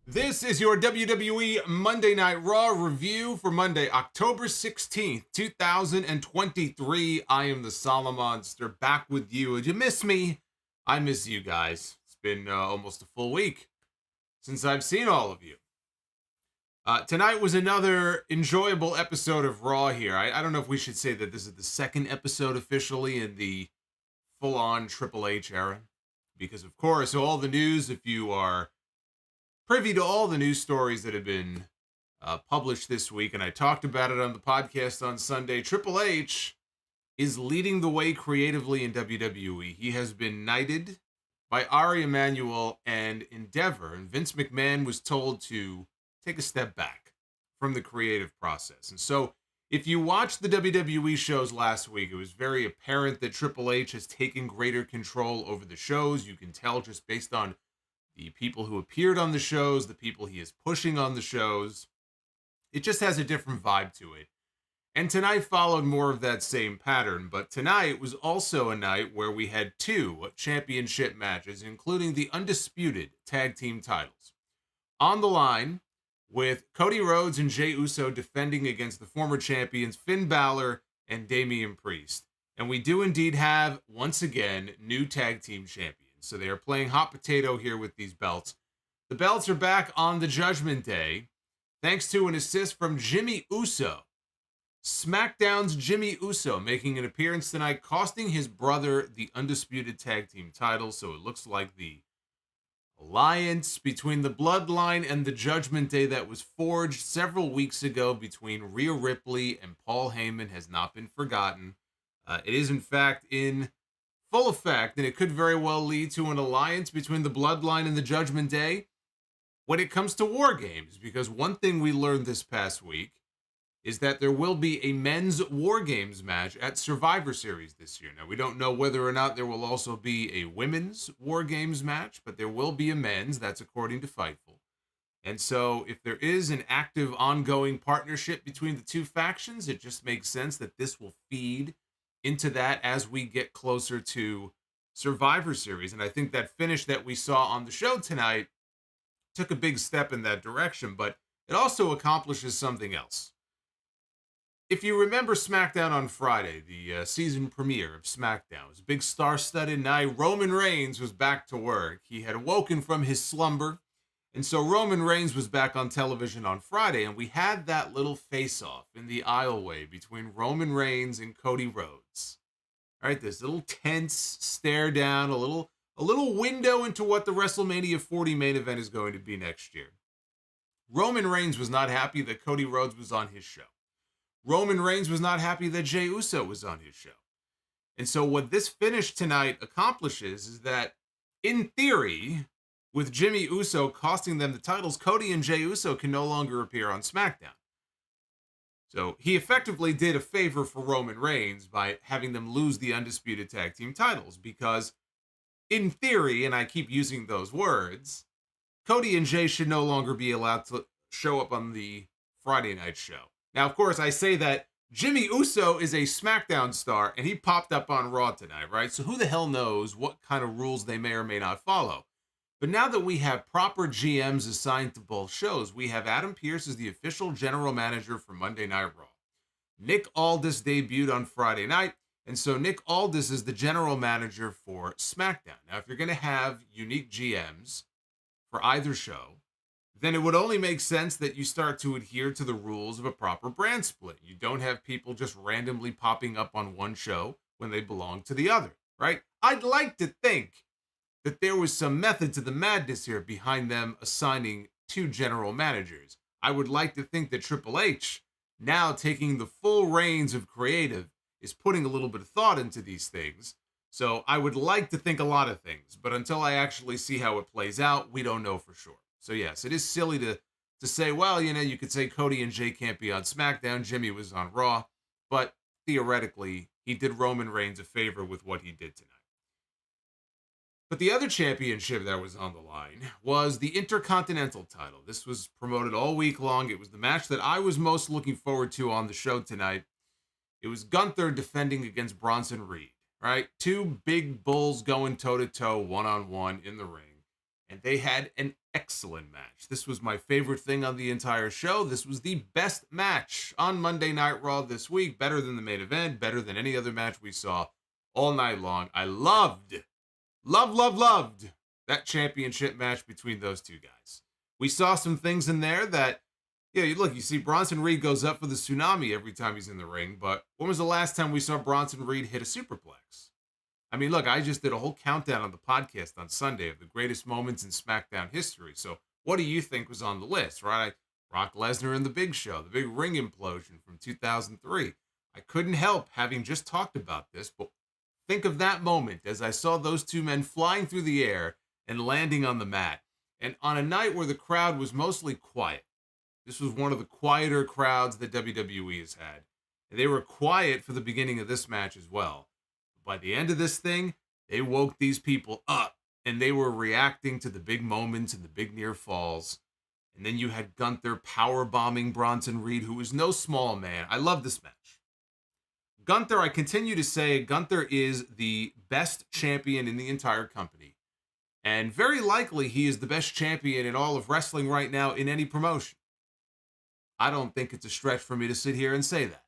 This is your WWE Monday Night Raw review for Monday, October 16th, 2023. I am the Solomonster, back with you. Did you miss me? I miss you guys. It's been almost a full week since I've seen all of you. Tonight was another enjoyable episode of Raw here. I don't know if we should say that this is the second episode officially in the full-on Triple H era. Because, of course, all the news, if you are privy to all the news stories that have been published this week, and I talked about it on the podcast on Sunday, Triple H is leading the way creatively in WWE. He has been knighted by Ari Emanuel and Endeavor, and Vince McMahon was told to take a step back from the creative process. And so, if you watched the WWE shows last week, it was very apparent that Triple H has taken greater control over the shows. You can tell just based on the people who appeared on the shows, the people he is pushing on the shows. It just has a different vibe to it. And tonight followed more of that same pattern, but tonight was also a night where we had two championship matches, including the Undisputed tag team titles. On the line, with Cody Rhodes and Jey Uso defending against the former champions Finn Balor and Damian Priest. And we do indeed have, once again, new tag team champions. So they are playing hot potato here with these belts. The belts are back on the Judgment Day, thanks to an assist from Jimmy Uso. SmackDown's Jimmy Uso making an appearance tonight, costing his brother the Undisputed Tag Team title. So it looks like the alliance between the Bloodline and the Judgment Day that was forged several weeks ago between Rhea Ripley and Paul Heyman has not been forgotten. It is, in fact, in full effect, and it could very well lead to an alliance between the Bloodline and the Judgment Day when it comes to War Games, because one thing we learned this past week is that there will be a men's War Games match at Survivor Series this year. Now, we don't know whether or not there will also be a women's War Games match, but there will be a men's, that's according to Fightful. And so, if there is an active, ongoing partnership between the two factions, it just makes sense that this will feed into that as we get closer to Survivor Series. And I think that finish that we saw on the show tonight took a big step in that direction, but it also accomplishes something else. If you remember SmackDown on Friday, the season premiere of SmackDown, it was a big star-studded night. Roman Reigns was back to work. He had awoken from his slumber, and so Roman Reigns was back on television on Friday, and we had that little face-off in the aisleway between Roman Reigns and Cody Rhodes. All right, this little tense stare down, a little window into what the WrestleMania 40 main event is going to be next year. Roman Reigns was not happy that Cody Rhodes was on his show. Roman Reigns was not happy that Jey Uso was on his show. And so what this finish tonight accomplishes is that, in theory, with Jimmy Uso costing them the titles, Cody and Jey Uso can no longer appear on SmackDown. So he effectively did a favor for Roman Reigns by having them lose the Undisputed Tag Team titles, because in theory, and I keep using those words, Cody and Jey should no longer be allowed to show up on the Friday night show. Now, of course, I say that Jimmy Uso is a SmackDown star, and he popped up on Raw tonight, right? So who the hell knows what kind of rules they may or may not follow. But now that we have proper GMs assigned to both shows, we have Adam Pearce as the official general manager for Monday Night Raw. Nick Aldis debuted on Friday night, and so Nick Aldis is the general manager for SmackDown. Now, if you're going to have unique GMs for either show, then it would only make sense that you start to adhere to the rules of a proper brand split. You don't have people just randomly popping up on one show when they belong to the other, right? I'd like to think that there was some method to the madness here behind them assigning two general managers. I would like to think that Triple H, now taking the full reins of creative, is putting a little bit of thought into these things. So I would like to think a lot of things, but until I actually see how it plays out, we don't know for sure. So yes, it is silly to say, well, you could say Cody and Jey can't be on SmackDown, Jimmy was on Raw, but theoretically, he did Roman Reigns a favor with what he did tonight. But the other championship that was on the line was the Intercontinental title. This was promoted all week long. It was the match that I was most looking forward to on the show tonight. It was Gunther defending against Bronson Reed, right? Two big bulls going toe-to-toe, one-on-one in the ring. And they had an excellent match. This was my favorite thing on the entire show. This was the best match on Monday Night Raw this week. Better than the main event, better than any other match we saw all night long. I loved that championship match between those two guys. We saw some things in there that, you see Bronson Reed goes up for the tsunami every time he's in the ring, but when was the last time we saw Bronson Reed hit a superplex? I mean, look, I just did a whole countdown on the podcast on Sunday of the greatest moments in SmackDown history. So what do you think was on the list, right? Brock Lesnar and the Big Show, the big ring implosion from 2003. I couldn't help having just talked about this, but think of that moment as I saw those two men flying through the air and landing on the mat. And on a night where the crowd was mostly quiet. This was one of the quieter crowds that WWE has had. And they were quiet for the beginning of this match as well. By the end of this thing, they woke these people up, and they were reacting to the big moments and the big near falls. And then you had Gunther power bombing Bronson Reed, who was no small man. I love this match. Gunther, I continue to say, Gunther is the best champion in the entire company. And very likely he is the best champion in all of wrestling right now in any promotion. I don't think it's a stretch for me to sit here and say that.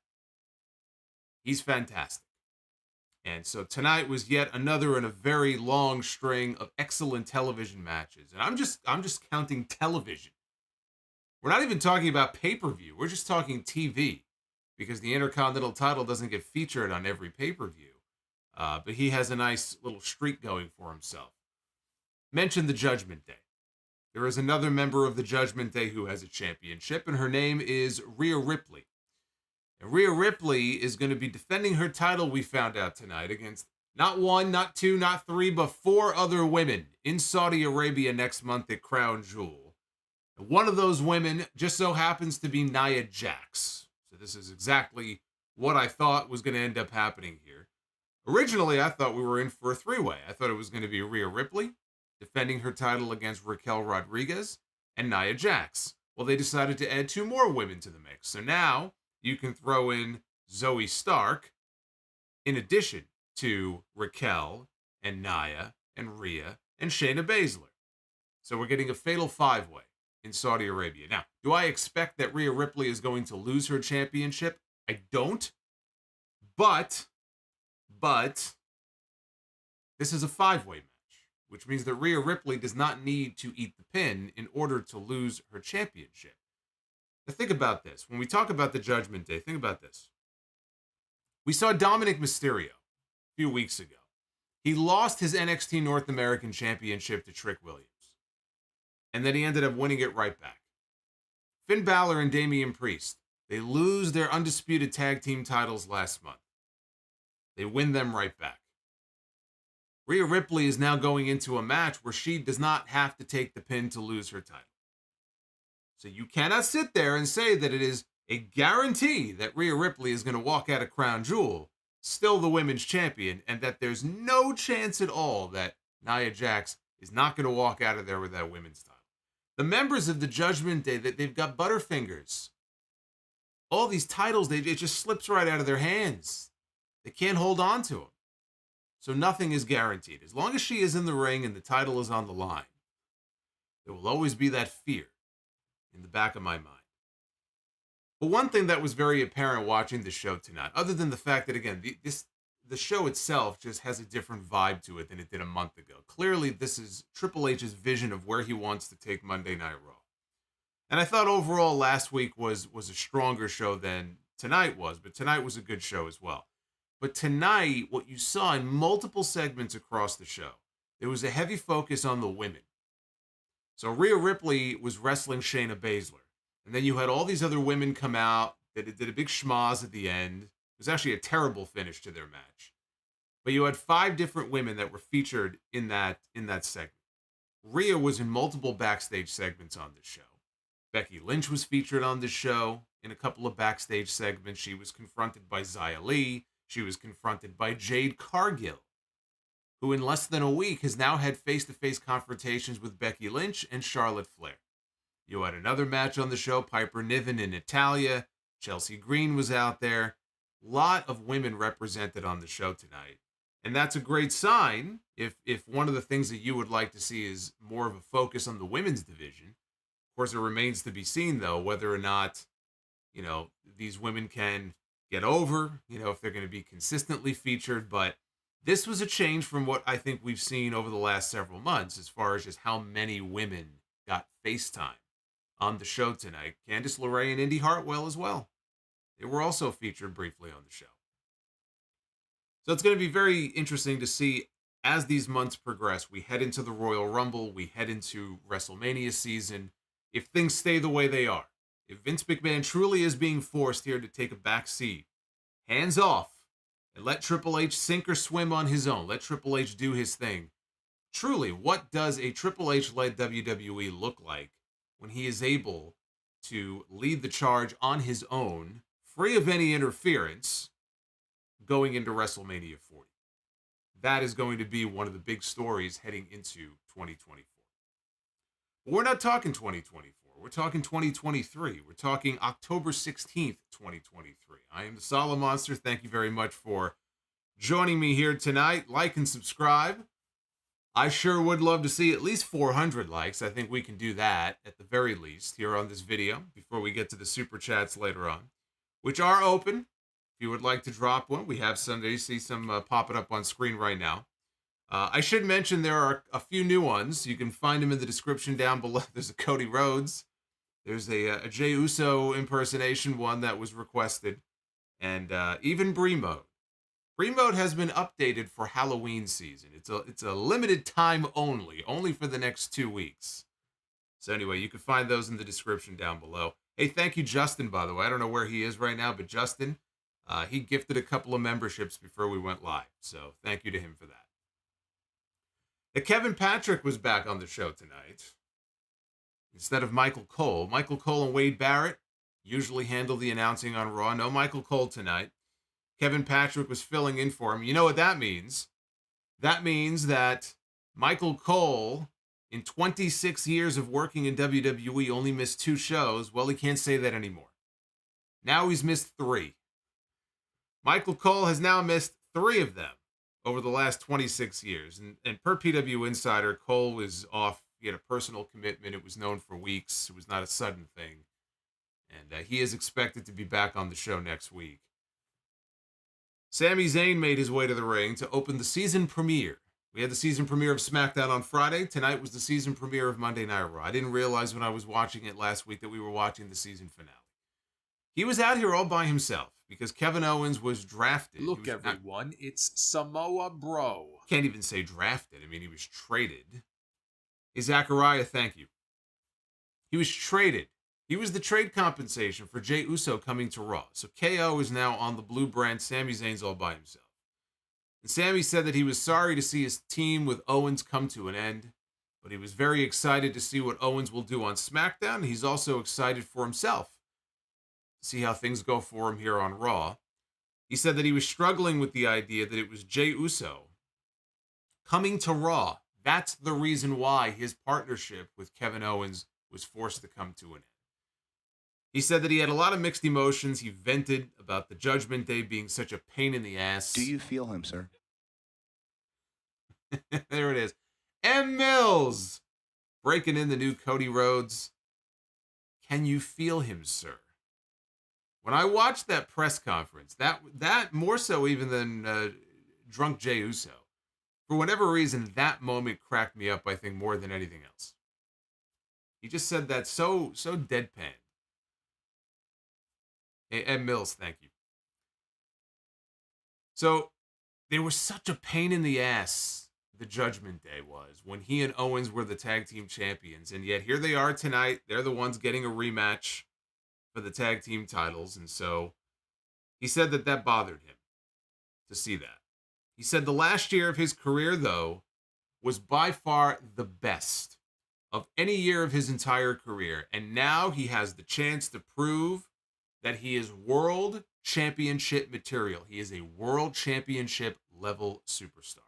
He's fantastic. And so tonight was yet another in a very long string of excellent television matches. And I'm just counting television. We're not even talking about pay-per-view. We're just talking TV, because the Intercontinental title doesn't get featured on every pay-per-view. But he has a nice little streak going for himself. Mention the Judgment Day. There is another member of the Judgment Day who has a championship, and her name is Rhea Ripley. And Rhea Ripley is going to be defending her title, we found out tonight, against not one, not two, not three, but four other women in Saudi Arabia next month at Crown Jewel. And one of those women just so happens to be Nia Jax. So this is exactly what I thought was going to end up happening here. Originally, I thought we were in for a three-way. I thought it was going to be Rhea Ripley defending her title against Raquel Rodriguez and Nia Jax. Well, they decided to add two more women to the mix. So now you can throw in Zoe Stark in addition to Raquel and Nia and Rhea and Shayna Baszler. So we're getting a fatal five-way in Saudi Arabia. Now, do I expect that Rhea Ripley is going to lose her championship? I don't. But this is a 5-way match, which means that Rhea Ripley does not need to eat the pin in order to lose her championship. Now think about this. When we talk about the Judgment Day, think about this. We saw Dominic Mysterio a few weeks ago. He lost his NXT North American Championship to Trick Williams. And then he ended up winning it right back. Finn Balor and Damian Priest, they lose their undisputed tag team titles last month. They win them right back. Rhea Ripley is now going into a match where she does not have to take the pin to lose her title. So you cannot sit there and say that it is a guarantee that Rhea Ripley is going to walk out of Crown Jewel, still the women's champion, and that there's no chance at all that Nia Jax is not going to walk out of there with that women's title. The members of the Judgment Day, they've got butterfingers. All these titles, it just slips right out of their hands. They can't hold on to them. So nothing is guaranteed. As long as she is in the ring and the title is on the line, there will always be that fear in the back of my mind. But one thing that was very apparent watching the show tonight, other than the fact that, again, the show itself just has a different vibe to it than it did a month ago. Clearly, this is Triple H's vision of where he wants to take Monday Night Raw. And I thought overall last week was a stronger show than tonight was, but tonight was a good show as well. But tonight, what you saw in multiple segments across the show, there was a heavy focus on the women. So Rhea Ripley was wrestling Shayna Baszler. And then you had all these other women come out that did a big schmoz at the end. It was actually a terrible finish to their match. But you had 5 different women that were featured in that segment. Rhea was in multiple backstage segments on this show. Becky Lynch was featured on this show in a couple of backstage segments. She was confronted by Xia Li. She was confronted by Jade Cargill, who in less than a week has now had face-to-face confrontations with Becky Lynch and Charlotte Flair. You had another match on the show, Piper Niven and Natalya. Chelsea Green was out there. A lot of women represented on the show tonight. And that's a great sign if one of the things that you would like to see is more of a focus on the women's division. Of course, it remains to be seen, though, whether or not, these women can get over, if they're going to be consistently featured. But this was a change from what I think we've seen over the last several months as far as just how many women got face time on the show tonight. Candice LeRae and Indy Hartwell as well. They were also featured briefly on the show. So it's going to be very interesting to see as these months progress. We head into the Royal Rumble. We head into WrestleMania season. If things stay the way they are, if Vince McMahon truly is being forced here to take a back seat, hands off, and let Triple H sink or swim on his own. Let Triple H do his thing. Truly, what does a Triple H-led WWE look like when he is able to lead the charge on his own, free of any interference, going into WrestleMania 40? That is going to be one of the big stories heading into 2024. But we're not talking 2024. We're talking 2023. We're talking October 16th, 2023. I am the Solomonster. Thank you very much for joining me here tonight. Like and subscribe. I sure would love to see at least 400 likes. I think we can do that at the very least here on this video before we get to the super chats later on, which are open. If you would like to drop one, we have some. You see some popping up on screen right now. I should mention there are a few new ones. You can find them in the description down below. There's a Cody Rhodes. There's a Jey Uso impersonation one that was requested. And even Brie mode. Brie mode has been updated for Halloween season. It's a limited time only for the next 2 weeks. So anyway, you can find those in the description down below. Hey, thank you, Justin, by the way. I don't know where he is right now, but Justin, he gifted a couple of memberships before we went live. So thank you to him for that. Kevin Patrick was back on the show tonight. Instead of Michael Cole. Michael Cole and Wade Barrett usually handle the announcing on Raw. No Michael Cole tonight. Kevin Patrick was filling in for him. You know what that means? That means that Michael Cole, in 26 years of working in WWE, only missed 2 shows. Well, he can't say that anymore. Now he's missed 3. Michael Cole has now missed 3 of them over the last 26 years. And per PW Insider, Cole was off. He had a personal commitment. It was known for weeks. It was not a sudden thing. And he is expected to be back on the show next week. Sami Zayn made his way to the ring to open the season premiere. We had the season premiere of SmackDown on Friday. Tonight was the season premiere of Monday Night Raw. I didn't realize when I was watching it last week that we were watching the season finale. He was out here all by himself because Kevin Owens was drafted. Look, everyone, it's Samoa BRO. Can't even say drafted. I mean, he was traded. Hey, Zachariah, thank you. He was traded. He was the trade compensation for Jey Uso coming to Raw. So KO is now on the blue brand. Sami Zayn's all by himself. And Sami said that he was sorry to see his team with Owens come to an end, but he was very excited to see what Owens will do on SmackDown. He's also excited for himself to see how things go for him here on Raw. He said that he was struggling with the idea that it was Jey Uso coming to Raw. That's the reason why his partnership with Kevin Owens was forced to come to an end. He said that he had a lot of mixed emotions. He vented about the Judgment Day being such a pain in the ass. Do you feel him, sir? There it is. M. Mills breaking in the new Cody Rhodes. Can you feel him, sir? When I watched that press conference, that more so even than drunk Jey Uso, for whatever reason, that moment cracked me up, I think, more than anything else. He just said that so deadpan. Hey, Ed Mills, thank you. So, they were such a pain in the ass, the Judgment Day was, when he and Owens were the tag team champions. And yet, here they are tonight. They're the ones getting a rematch for the tag team titles. And so, he said that bothered him to see that. He said the last year of his career, though, was by far the best of any year of his entire career. And now he has the chance to prove that he is world championship material. He is a world championship level superstar.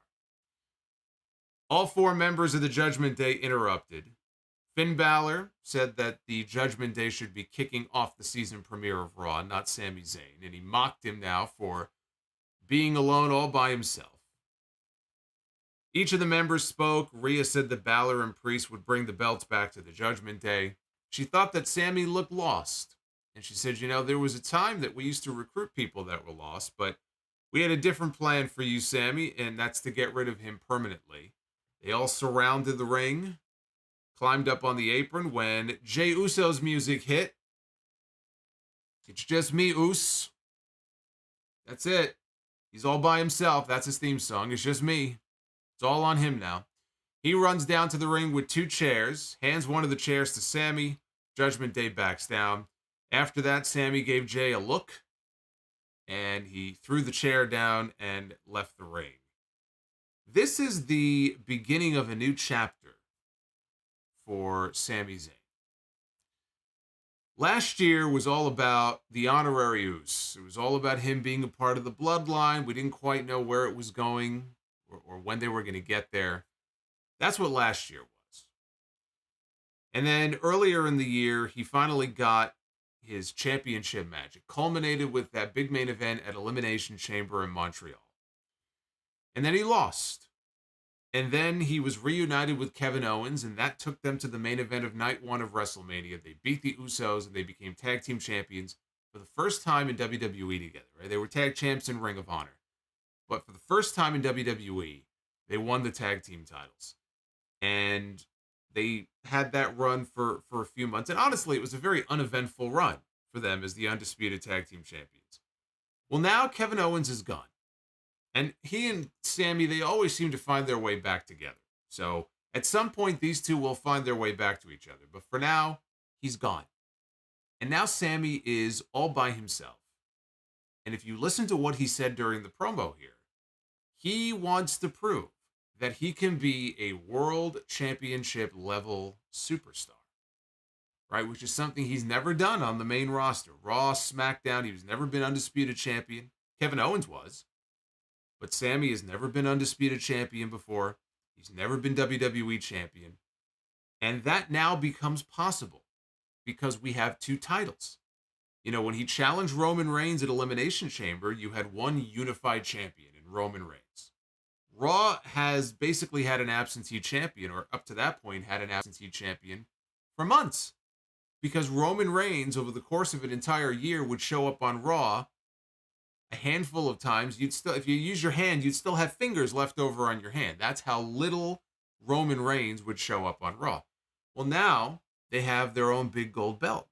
All four members of the Judgment Day interrupted. Finn Balor said that the Judgment Day should be kicking off the season premiere of Raw, not Sami Zayn. And he mocked him now for being alone all by himself. Each of the members spoke. Rhea said that Balor and Priest would bring the belts back to the Judgment Day. She thought that Sami looked lost. And she said, there was a time that we used to recruit people that were lost, but we had a different plan for you, Sami, and that's to get rid of him permanently. They all surrounded the ring, climbed up on the apron when Jey Uso's music hit. It's just me, Us. That's it. He's all by himself. That's his theme song. It's just me. It's all on him now. He runs down to the ring with two chairs, hands one of the chairs to Sami. Judgment Day backs down. After that, Sami gave Jey a look, and he threw the chair down and left the ring. This is the beginning of a new chapter for Sami Zayn. Last year was all about the honorary Uso. It was all about him being a part of the bloodline. We didn't quite know where it was going or when they were going to get there. That's what last year was. And then earlier in the year, he finally got his championship match. It culminated with that big main event at Elimination Chamber in Montreal. And then he lost. And then he was reunited with Kevin Owens, and that took them to the main event of night one of WrestleMania. They beat the Usos, and they became tag team champions for the first time in WWE together. Right? They were tag champs in Ring of Honor. But for the first time in WWE, they won the tag team titles. And they had that run for a few months. And honestly, it was a very uneventful run for them as the Undisputed Tag Team Champions. Well, now Kevin Owens is gone. And he and Sami, they always seem to find their way back together. So at some point, these two will find their way back to each other. But for now, he's gone. And now Sami is all by himself. And if you listen to what he said during the promo here, he wants to prove that he can be a world championship level superstar, right? Which is something he's never done on the main roster. Raw, SmackDown, he's never been undisputed champion. Kevin Owens was, but Sami has never been undisputed champion before. He's never been WWE champion. And that now becomes possible because we have two titles. When he challenged Roman Reigns at Elimination Chamber, you had one unified champion in Roman Reigns. Raw has basically had an absentee champion, or up to that point had an absentee champion for months. because Roman Reigns, over the course of an entire year, would show up on Raw a handful of times. You'd still, if you use your hand, you'd still have fingers left over on your hand. That's how little Roman Reigns would show up on Raw. Well, now they have their own big gold belt.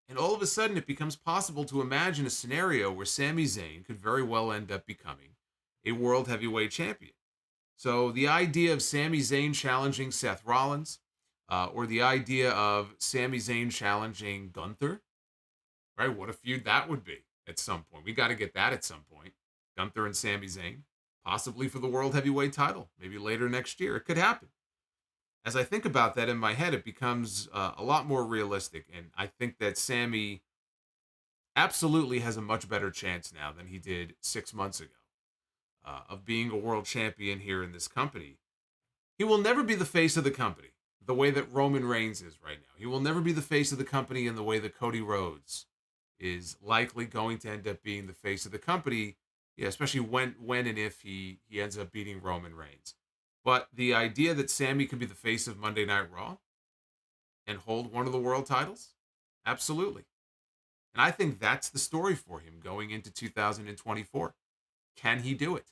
And all of a sudden, it becomes possible to imagine a scenario where Sami Zayn could very well end up becoming a world heavyweight champion. So the idea of Sami Zayn challenging Seth Rollins, or the idea of Sami Zayn challenging Gunther, right? What a feud that would be at some point. We got to get that at some point. Gunther and Sami Zayn, possibly for the world heavyweight title, maybe later next year. It could happen. As I think about that in my head, it becomes a lot more realistic. And I think that Sami absolutely has a much better chance now than he did 6 months ago of being a world champion here in this company. He will never be the face of the company the way that Roman Reigns is right now. He will never be the face of the company in the way that Cody Rhodes is likely going to end up being the face of the company, yeah, especially when and if he ends up beating Roman Reigns. But the idea that Sami could be the face of Monday Night Raw and hold one of the world titles, absolutely. And I think that's the story for him going into 2024. Can he do it?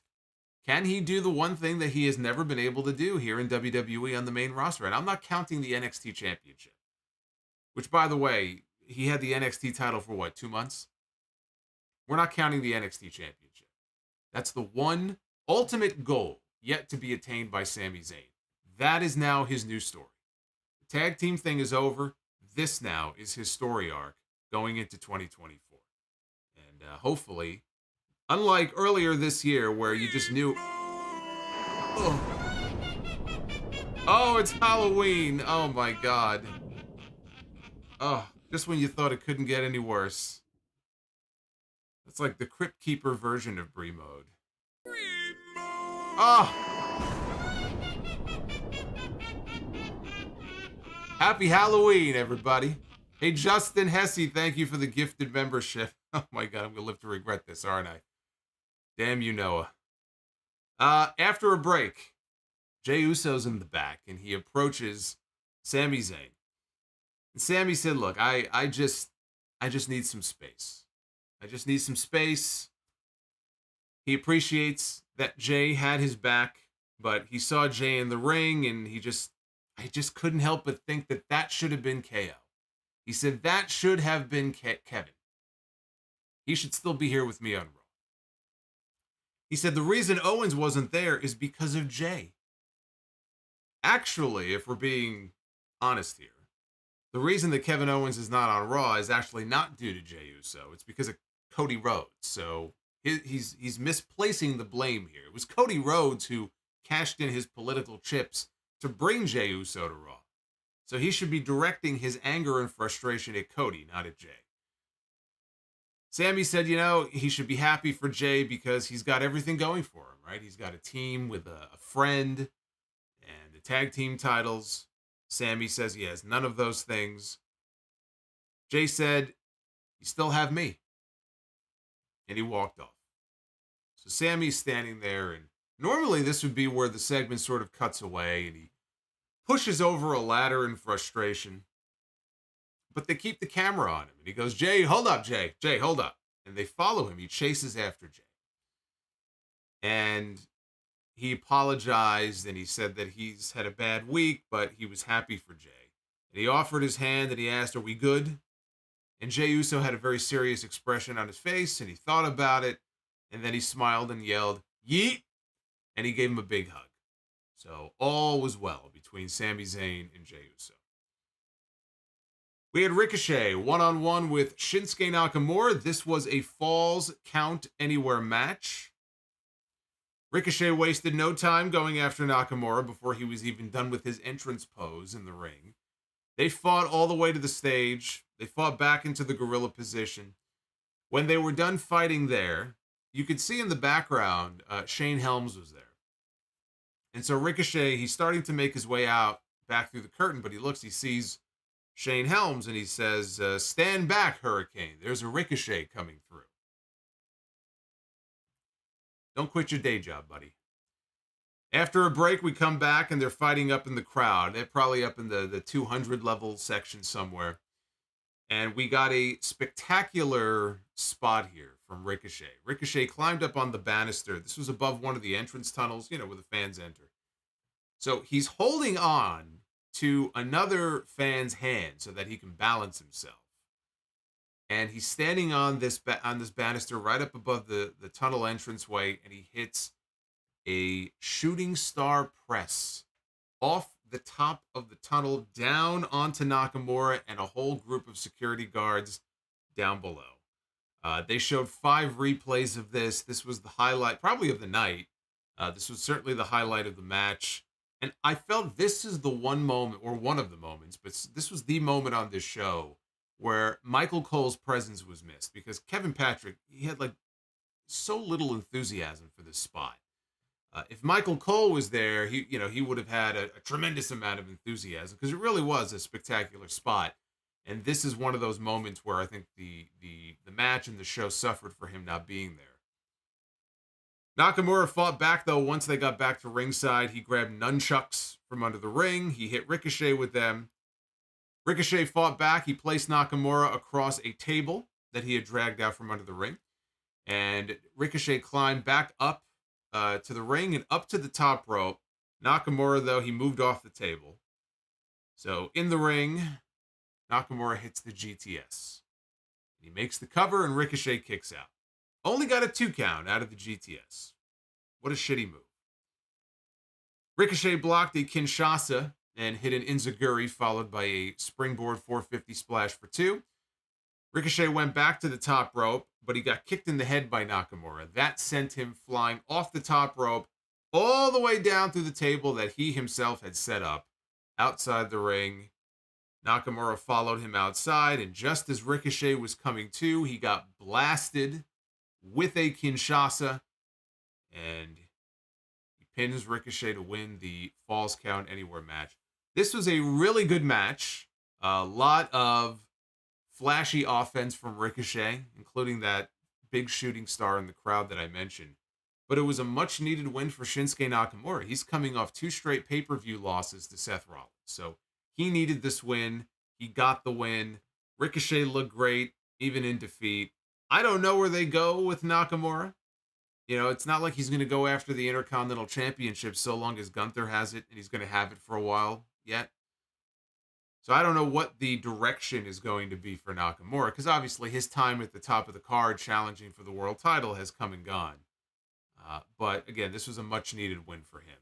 Can he do the one thing that he has never been able to do here in WWE on the main roster? And I'm not counting the NXT Championship, which, by the way, he had the NXT title for what, 2 months? We're not counting the NXT Championship. That's the one ultimate goal yet to be attained by Sami Zayn. That is now his new story. The tag team thing is over. This now is his story arc going into 2024. And hopefully, unlike earlier this year where you just knew... Oh, it's Halloween. Oh, my God. Oh, just when you thought it couldn't get any worse. It's like the Crypt Keeper version of Brie mode. Oh! Happy Halloween, everybody. Hey, Justin Hesse, thank you for the gifted membership. Oh, my God, I'm going to live to regret this, aren't I? Damn you, Noah. After a break, Jey Uso's in the back, and he approaches Sami Zayn. And Sami said, look, I just need some space. I just need some space. He appreciates that Jey had his back, but he saw Jey in the ring, and I just couldn't help but think that should have been KO. He said that should have been Kevin. He should still be here with me on Raw. He said the reason Owens wasn't there is because of Jey. Actually, if we're being honest here, the reason that Kevin Owens is not on Raw is actually not due to Jey Uso. It's because of Cody Rhodes. So he's misplacing the blame here. It was Cody Rhodes who cashed in his political chips to bring Jey Uso to Raw. So he should be directing his anger and frustration at Cody, not at Jey. Sami said, he should be happy for Jey because he's got everything going for him, right? He's got a team with a friend and the tag team titles. Sami says he has none of those things. Jey said, you still have me. And he walked off. So Sami's standing there, and normally this would be where the segment sort of cuts away and he pushes over a ladder in frustration. But they keep the camera on him. And he goes, Jey, hold up, Jey. Jey, hold up. And they follow him. He chases after Jey. And he apologized, and he said that he's had a bad week, but he was happy for Jey. And he offered his hand, and he asked, are we good? And Jey Uso had a very serious expression on his face, and he thought about it. And then he smiled and yelled, yeet. And he gave him a big hug. So all was well between Sami Zayn and Jey Uso. We had Ricochet one-on-one with Shinsuke Nakamura. This was a Falls Count Anywhere match. Ricochet wasted no time going after Nakamura before he was even done with his entrance pose in the ring. They fought all the way to the stage. They fought back into the gorilla position. When they were done fighting there, you could see in the background, Shane Helms was there. And so Ricochet, he's starting to make his way out back through the curtain, but he sees Shane Helms, and he says, stand back, Hurricane. There's a Ricochet coming through. Don't quit your day job, buddy. After a break, we come back and they're fighting up in the crowd. They're probably up in the 200 level section somewhere. And we got a spectacular spot here from Ricochet. Ricochet climbed up on the banister. This was above one of the entrance tunnels, where the fans enter. So he's holding on to another fan's hand so that he can balance himself. And he's standing on this banister right up above the tunnel entranceway, and he hits a shooting star press off the top of the tunnel down onto Nakamura and a whole group of security guards down below. They showed 5 replays of this. This was the highlight, probably of the night. This was certainly the highlight of the match. And I felt this is the one moment, or one of the moments, but this was the moment on this show where Michael Cole's presence was missed, because Kevin Patrick, he had so little enthusiasm for this spot. If Michael Cole was there, he would have had a tremendous amount of enthusiasm, because it really was a spectacular spot. And this is one of those moments where I think the match and the show suffered for him not being there. Nakamura fought back, though. Once they got back to ringside, he grabbed nunchucks from under the ring. He hit Ricochet with them. Ricochet fought back. He placed Nakamura across a table that he had dragged out from under the ring. And Ricochet climbed back up to the ring and up to the top rope. Nakamura, though, he moved off the table. So in the ring, Nakamura hits the GTS. He makes the cover and Ricochet kicks out. Only got a 2 count out of the GTS. What a shitty move. Ricochet blocked a Kinshasa and hit an Enziguri, followed by a springboard 450 splash for 2. Ricochet went back to the top rope, but he got kicked in the head by Nakamura. That sent him flying off the top rope all the way down through the table that he himself had set up outside the ring. Nakamura followed him outside, and just as Ricochet was coming to, he got blasted with a Kinshasa, and he pins Ricochet to win the Falls Count Anywhere match. This was a really good match. A lot of flashy offense from Ricochet, including that big shooting star in the crowd that I mentioned. But it was a much-needed win for Shinsuke Nakamura. He's coming off 2 straight pay-per-view losses to Seth Rollins. So he needed this win. He got the win. Ricochet looked great, even in defeat. I don't know where they go with Nakamura. It's not like he's going to go after the Intercontinental Championship so long as Gunther has it, and he's going to have it for a while yet. So I don't know what the direction is going to be for Nakamura, because obviously his time at the top of the card challenging for the world title has come and gone. But again, this was a much-needed win for him.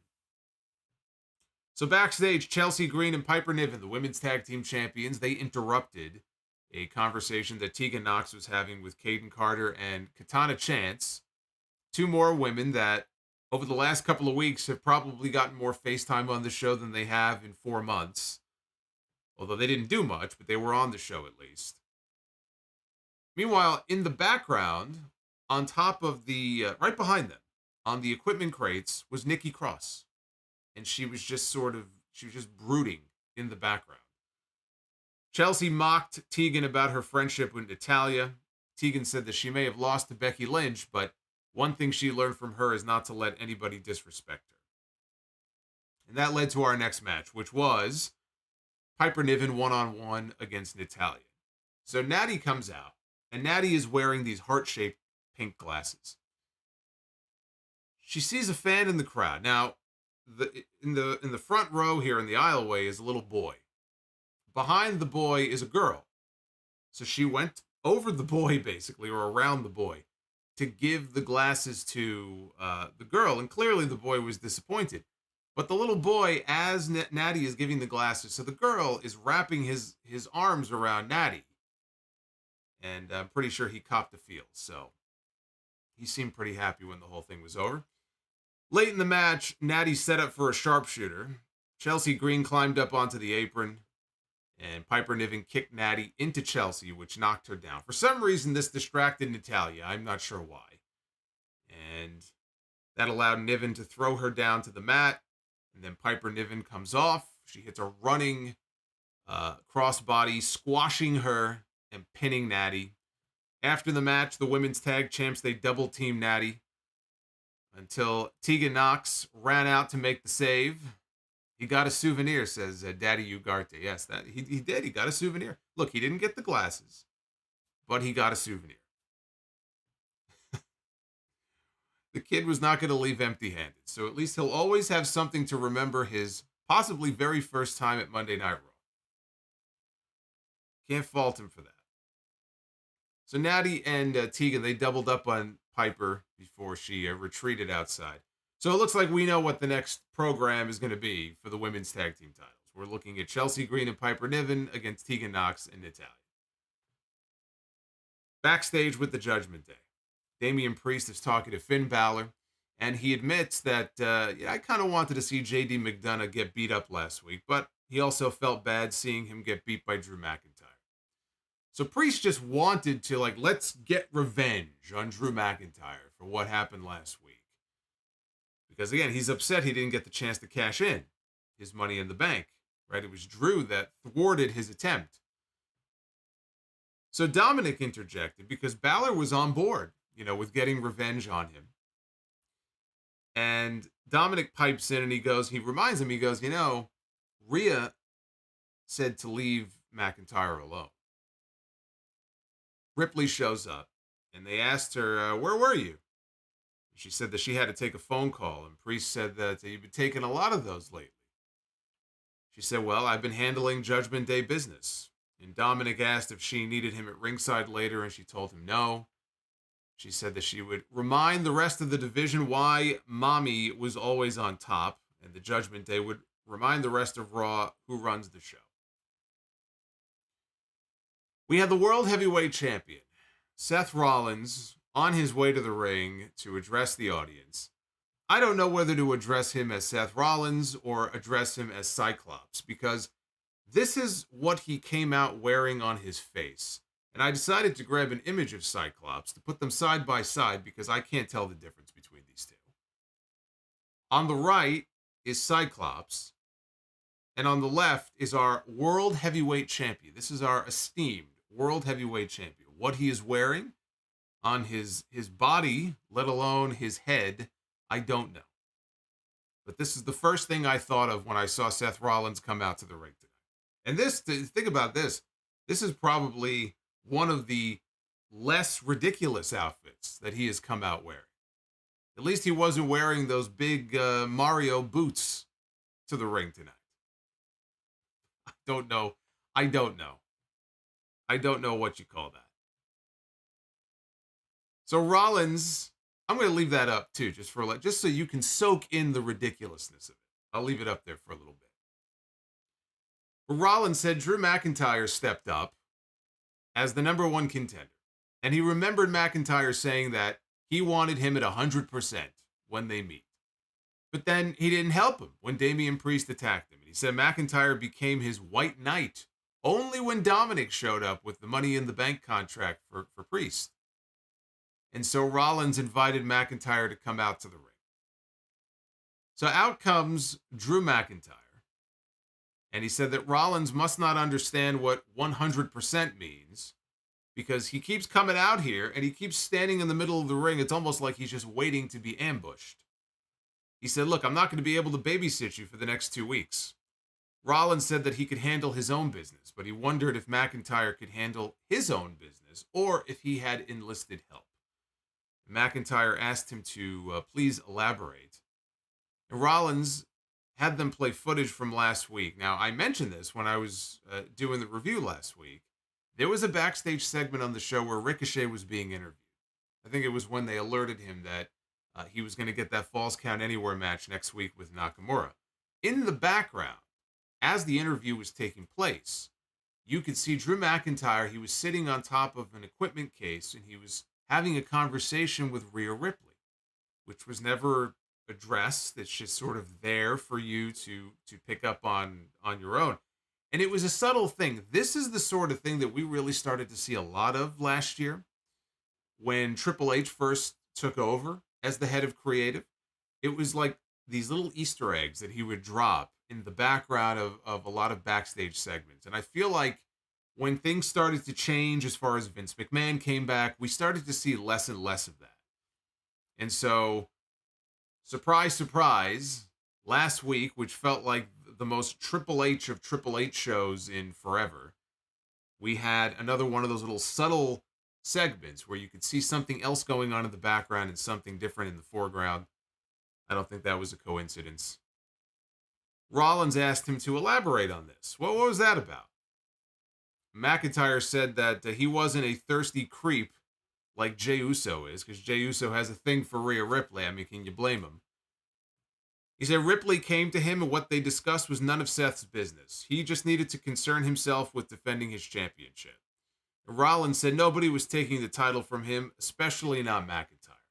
So backstage, Chelsea Green and Piper Niven, the women's tag team champions, they interrupted a conversation that Tegan Nox was having with Kaden Carter and Katana Chance, 2 more women that over the last couple of weeks have probably gotten more FaceTime on the show than they have in 4 months. Although they didn't do much, but they were on the show at least. Meanwhile, in the background, on top of right behind them, on the equipment crates, was Nikki Cross. And she was just brooding in the background. Chelsea mocked Tegan about her friendship with Natalya. Tegan said that she may have lost to Becky Lynch, but one thing she learned from her is not to let anybody disrespect her. And that led to our next match, which was Piper Niven one-on-one against Natalya. So Natty comes out, and Natty is wearing these heart-shaped pink glasses. She sees a fan in the crowd. Now, in the front row here in the aisleway is a little boy. Behind the boy is a girl. So she went over the boy, basically, or around the boy, to give the glasses to the girl. And clearly the boy was disappointed. But the little boy, as Natty is giving the glasses, so the girl is wrapping his arms around Natty. And I'm pretty sure he copped a feel. So he seemed pretty happy when the whole thing was over. Late in the match, Natty set up for a sharpshooter. Chelsea Green climbed up onto the apron, and Piper Niven kicked Natty into Chelsea, which knocked her down. For some reason, this distracted Natalya. I'm not sure why. And that allowed Niven to throw her down to the mat. And then Piper Niven comes off. She hits a running crossbody, squashing her and pinning Natty. After the match, the women's tag champs, they double team Natty. until Tegan Knox ran out to make the save. He got a souvenir, says Daddy Ugarte. Yes, that he did. He got a souvenir. Look, he didn't get the glasses, but he got a souvenir. The kid was not going to leave empty-handed, so at least he'll always have something to remember his possibly very first time at Monday Night Raw. Can't fault him for that. So Natty and Tegan, they doubled up on Piper before she retreated outside. So it looks like we know what the next program is going to be for the women's tag team titles. We're looking at Chelsea Green and Piper Niven against Tegan Knox and Natalya. Backstage with the Judgment Day, Damian Priest is talking to Finn Balor, and he admits that, I kind of wanted to see JD McDonough get beat up last week, but he also felt bad seeing him get beat by Drew McIntyre. So Priest just wanted to, let's get revenge on Drew McIntyre for what happened last week. Because, again, he's upset he didn't get the chance to cash in his Money in the Bank, right? It was Drew that thwarted his attempt. So Dominic interjected because Balor was on board, with getting revenge on him. And Dominic pipes in and he reminds him, Rhea said to leave McIntyre alone. Ripley shows up, and they asked her, where were you? She said that she had to take a phone call, and Priest said that you've been taking a lot of those lately. She said, well, I've been handling Judgment Day business. And Dominic asked if she needed him at ringside later, and she told him no. She said that she would remind the rest of the division why Mommy was always on top, and the Judgment Day would remind the rest of Raw who runs the show. We had the World Heavyweight Champion, Seth Rollins, on his way to the ring to address the audience. I don't know whether to address him as Seth Rollins or address him as Cyclops, because this is what he came out wearing on his face. And I decided to grab an image of Cyclops to put them side by side because I can't tell the difference between these two. On the right is Cyclops, and on the left is our World Heavyweight Champion. This is our esteemed World Heavyweight Champion. What he is wearing on his body, let alone his head, I don't know. But this is the first thing I thought of when I saw Seth Rollins come out to the ring tonight. And think about this. This is probably one of the less ridiculous outfits that he has come out wearing. At least he wasn't wearing those big Mario boots to the ring tonight. I don't know what you call that. So Rollins, I'm going to leave that up too, just so you can soak in the ridiculousness of it. I'll leave it up there for a little bit. But Rollins said Drew McIntyre stepped up as the number one contender. And he remembered McIntyre saying that he wanted him at 100% when they meet. But then he didn't help him when Damian Priest attacked him. And he said McIntyre became his white knight only when Dominic showed up with the Money in the Bank contract for Priest. And so Rollins invited McIntyre to come out to the ring. So out comes Drew McIntyre. And he said that Rollins must not understand what 100% means because he keeps coming out here and he keeps standing in the middle of the ring. It's almost like he's just waiting to be ambushed. He said, look, I'm not going to be able to babysit you for the next 2 weeks. Rollins said that he could handle his own business, but he wondered if McIntyre could handle his own business or if he had enlisted help. McIntyre asked him to please elaborate. And Rollins had them play footage from last week. Now, I mentioned this when I was doing the review last week. There was a backstage segment on the show where Ricochet was being interviewed. I think it was when they alerted him that he was going to get that Falls Count Anywhere match next week with Nakamura. In the background, as the interview was taking place, you could see Drew McIntyre. He was sitting on top of an equipment case, and he was having a conversation with Rhea Ripley, which was never addressed. It's just sort of there for you to pick up on your own. And it was a subtle thing. This is the sort of thing that we really started to see a lot of last year when Triple H first took over as the head of creative. It was like these little Easter eggs that he would drop in the background of a lot of backstage segments. And I feel like when things started to change as far as Vince McMahon came back, we started to see less and less of that. And so Surprise, surprise. Last week, which felt like the most Triple H of Triple H shows in forever, we had another one of those little subtle segments where you could see something else going on in the background and something different in the foreground. I don't think that was a coincidence. Rollins asked him to elaborate on this. What was that about? McIntyre said that he wasn't a thirsty creep like Jey Uso is, because Jey Uso has a thing for Rhea Ripley. I mean, can you blame him? He said Ripley came to him and what they discussed was none of Seth's business. He just needed to concern himself with defending his championship. Rollins said nobody was taking the title from him, especially not McIntyre.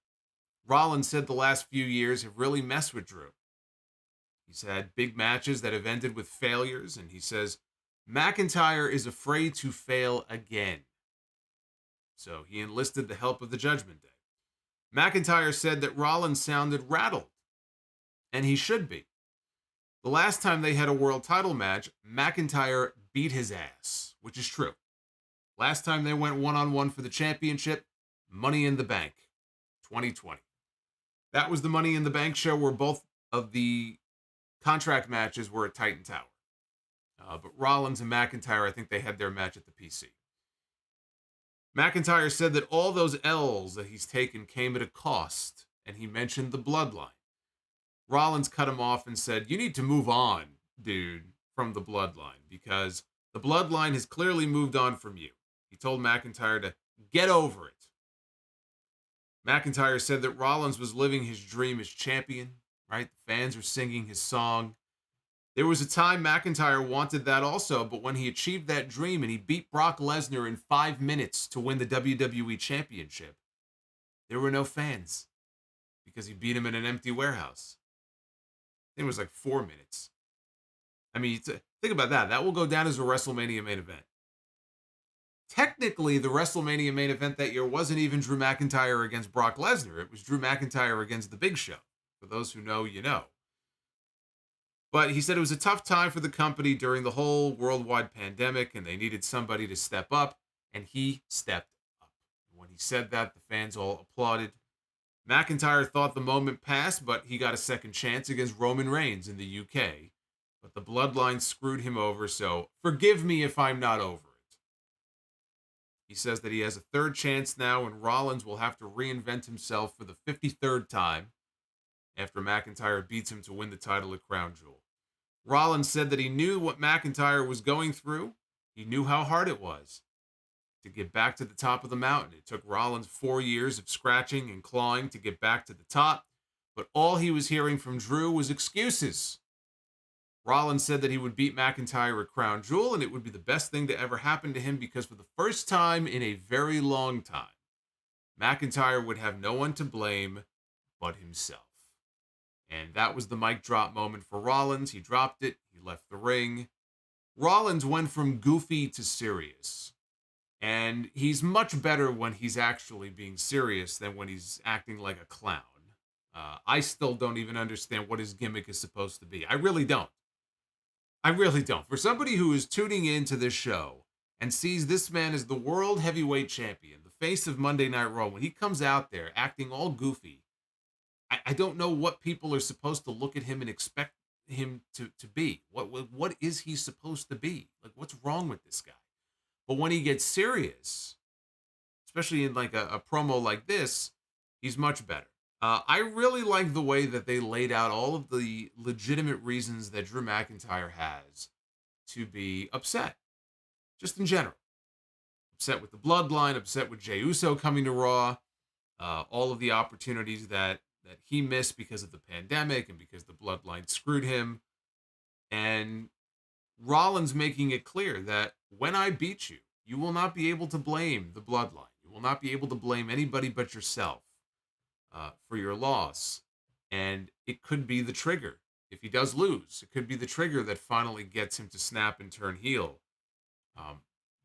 Rollins said the last few years have really messed with Drew. He's had big matches that have ended with failures, and he says McIntyre is afraid to fail again. So he enlisted the help of the Judgment Day. McIntyre said that Rollins sounded rattled, and he should be. The last time they had a world title match, McIntyre beat his ass, which is true. Last time they went one-on-one for the championship, Money in the Bank, 2020. That was the Money in the Bank show where both of the contract matches were at Titan Tower. But Rollins and McIntyre, I think they had their match at the PC. McIntyre said that all those L's that he's taken came at a cost, and he mentioned the bloodline. Rollins cut him off and said, you need to move on, dude, from the bloodline, because the bloodline has clearly moved on from you. He told McIntyre to get over it. McIntyre said that Rollins was living his dream as champion, right? The fans were singing his song. There was a time McIntyre wanted that also, but when he achieved that dream and he beat Brock Lesnar in 5 minutes to win the WWE Championship, there were no fans because he beat him in an empty warehouse. I think it was like 4 minutes. I mean, think about that. That will go down as a WrestleMania main event. Technically, the WrestleMania main event that year wasn't even Drew McIntyre against Brock Lesnar. It was Drew McIntyre against The Big Show. For those who know, you know. But he said it was a tough time for the company during the whole worldwide pandemic, and they needed somebody to step up, and he stepped up. When he said that, the fans all applauded. McIntyre thought the moment passed, but he got a second chance against Roman Reigns in the UK. But the bloodline screwed him over, so forgive me if I'm not over it. He says that he has a third chance now, and Rollins will have to reinvent himself for the 53rd time after McIntyre beats him to win the title at Crown Jewel. Rollins said that he knew what McIntyre was going through. He knew how hard it was to get back to the top of the mountain. It took Rollins 4 years of scratching and clawing to get back to the top, but all he was hearing from Drew was excuses. Rollins said that he would beat McIntyre at Crown Jewel, and it would be the best thing to ever happen to him because for the first time in a very long time, McIntyre would have no one to blame but himself. And that was the mic drop moment for Rollins. He dropped it. He left the ring. Rollins went from goofy to serious. And he's much better when he's actually being serious than when he's acting like a clown. I still don't even understand what his gimmick is supposed to be. I really don't. I really don't. For somebody who is tuning into this show and sees this man as the world heavyweight champion, the face of Monday Night Raw, when he comes out there acting all goofy, I don't know what people are supposed to look at him and expect him to be. What is he supposed to be? Like, what's wrong with this guy? But when he gets serious, especially in like a promo like this, he's much better. I really like the way that they laid out all of the legitimate reasons that Drew McIntyre has to be upset, just in general. Upset with the bloodline, upset with Jey Uso coming to Raw, all of the opportunities that he missed because of the pandemic and because the bloodline screwed him. And Rollins making it clear that when I beat you, you will not be able to blame the bloodline. You will not be able to blame anybody but yourself for your loss. And it could be the trigger. If he does lose, it could be the trigger that finally gets him to snap and turn heel.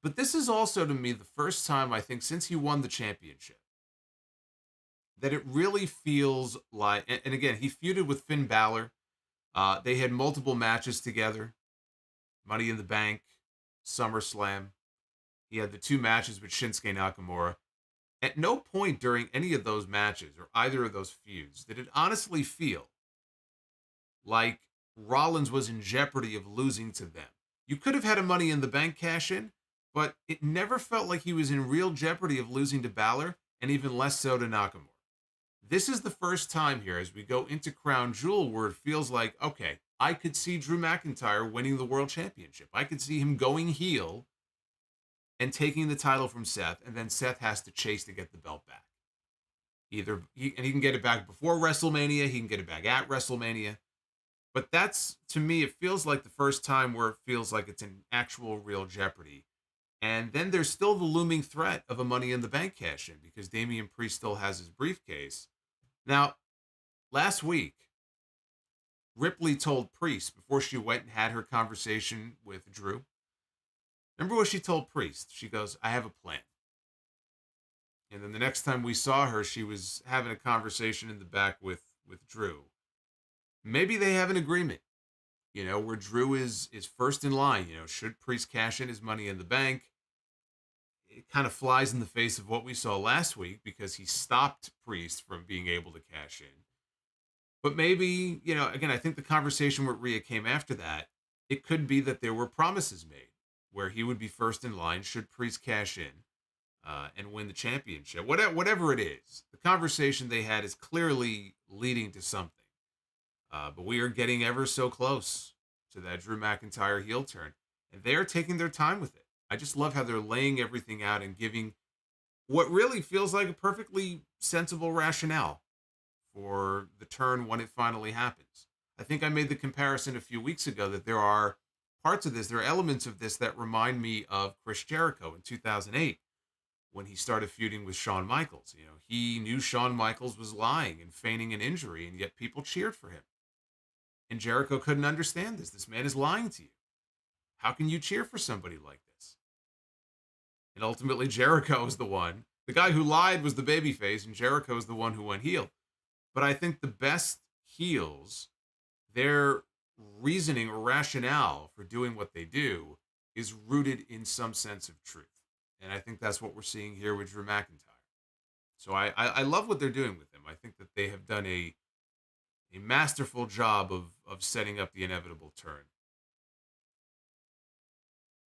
But this is also, to me, the first time, I think, since he won the championship, that it really feels like, and again, he feuded with Finn Balor. They had multiple matches together. Money in the Bank, SummerSlam. He had the 2 matches with Shinsuke Nakamura. At no point during any of those matches or either of those feuds did it honestly feel like Rollins was in jeopardy of losing to them. You could have had a Money in the Bank cash in, but it never felt like he was in real jeopardy of losing to Balor, and even less so to Nakamura. This is the first time here as we go into Crown Jewel where it feels like, okay, I could see Drew McIntyre winning the World Championship. I could see him going heel and taking the title from Seth, and then Seth has to chase to get the belt back. He can get it back before WrestleMania, he can get it back at WrestleMania. But that's, to me, it feels like the first time where it feels like it's in actual real jeopardy. And then there's still the looming threat of a Money in the Bank cash in because Damian Priest still has his briefcase. Now, last week, Ripley told Priest before she went and had her conversation with Drew. Remember what she told Priest? She goes, I have a plan. And then the next time we saw her, she was having a conversation in the back with Drew. Maybe they have an agreement, where Drew is first in line. Should Priest cash in his Money in the Bank? It kind of flies in the face of what we saw last week because he stopped Priest from being able to cash in. But maybe, again, I think the conversation with Rhea came after that. It could be that there were promises made where he would be first in line should Priest cash in and win the championship. Whatever it is, the conversation they had is clearly leading to something. But we are getting ever so close to that Drew McIntyre heel turn. And they are taking their time with it. I just love how they're laying everything out and giving what really feels like a perfectly sensible rationale for the turn when it finally happens. I think I made the comparison a few weeks ago that there are parts of this, there are elements of this that remind me of Chris Jericho in 2008 when he started feuding with Shawn Michaels. He knew Shawn Michaels was lying and feigning an injury, and yet people cheered for him. And Jericho couldn't understand this. This man is lying to you. How can you cheer for somebody like this? And ultimately, Jericho is the one. The guy who lied was the babyface, and Jericho is the one who went heel. But I think the best heels, their reasoning or rationale for doing what they do is rooted in some sense of truth. And I think that's what we're seeing here with Drew McIntyre. So I love what they're doing with him. I think that they have done a masterful job of setting up the inevitable turn.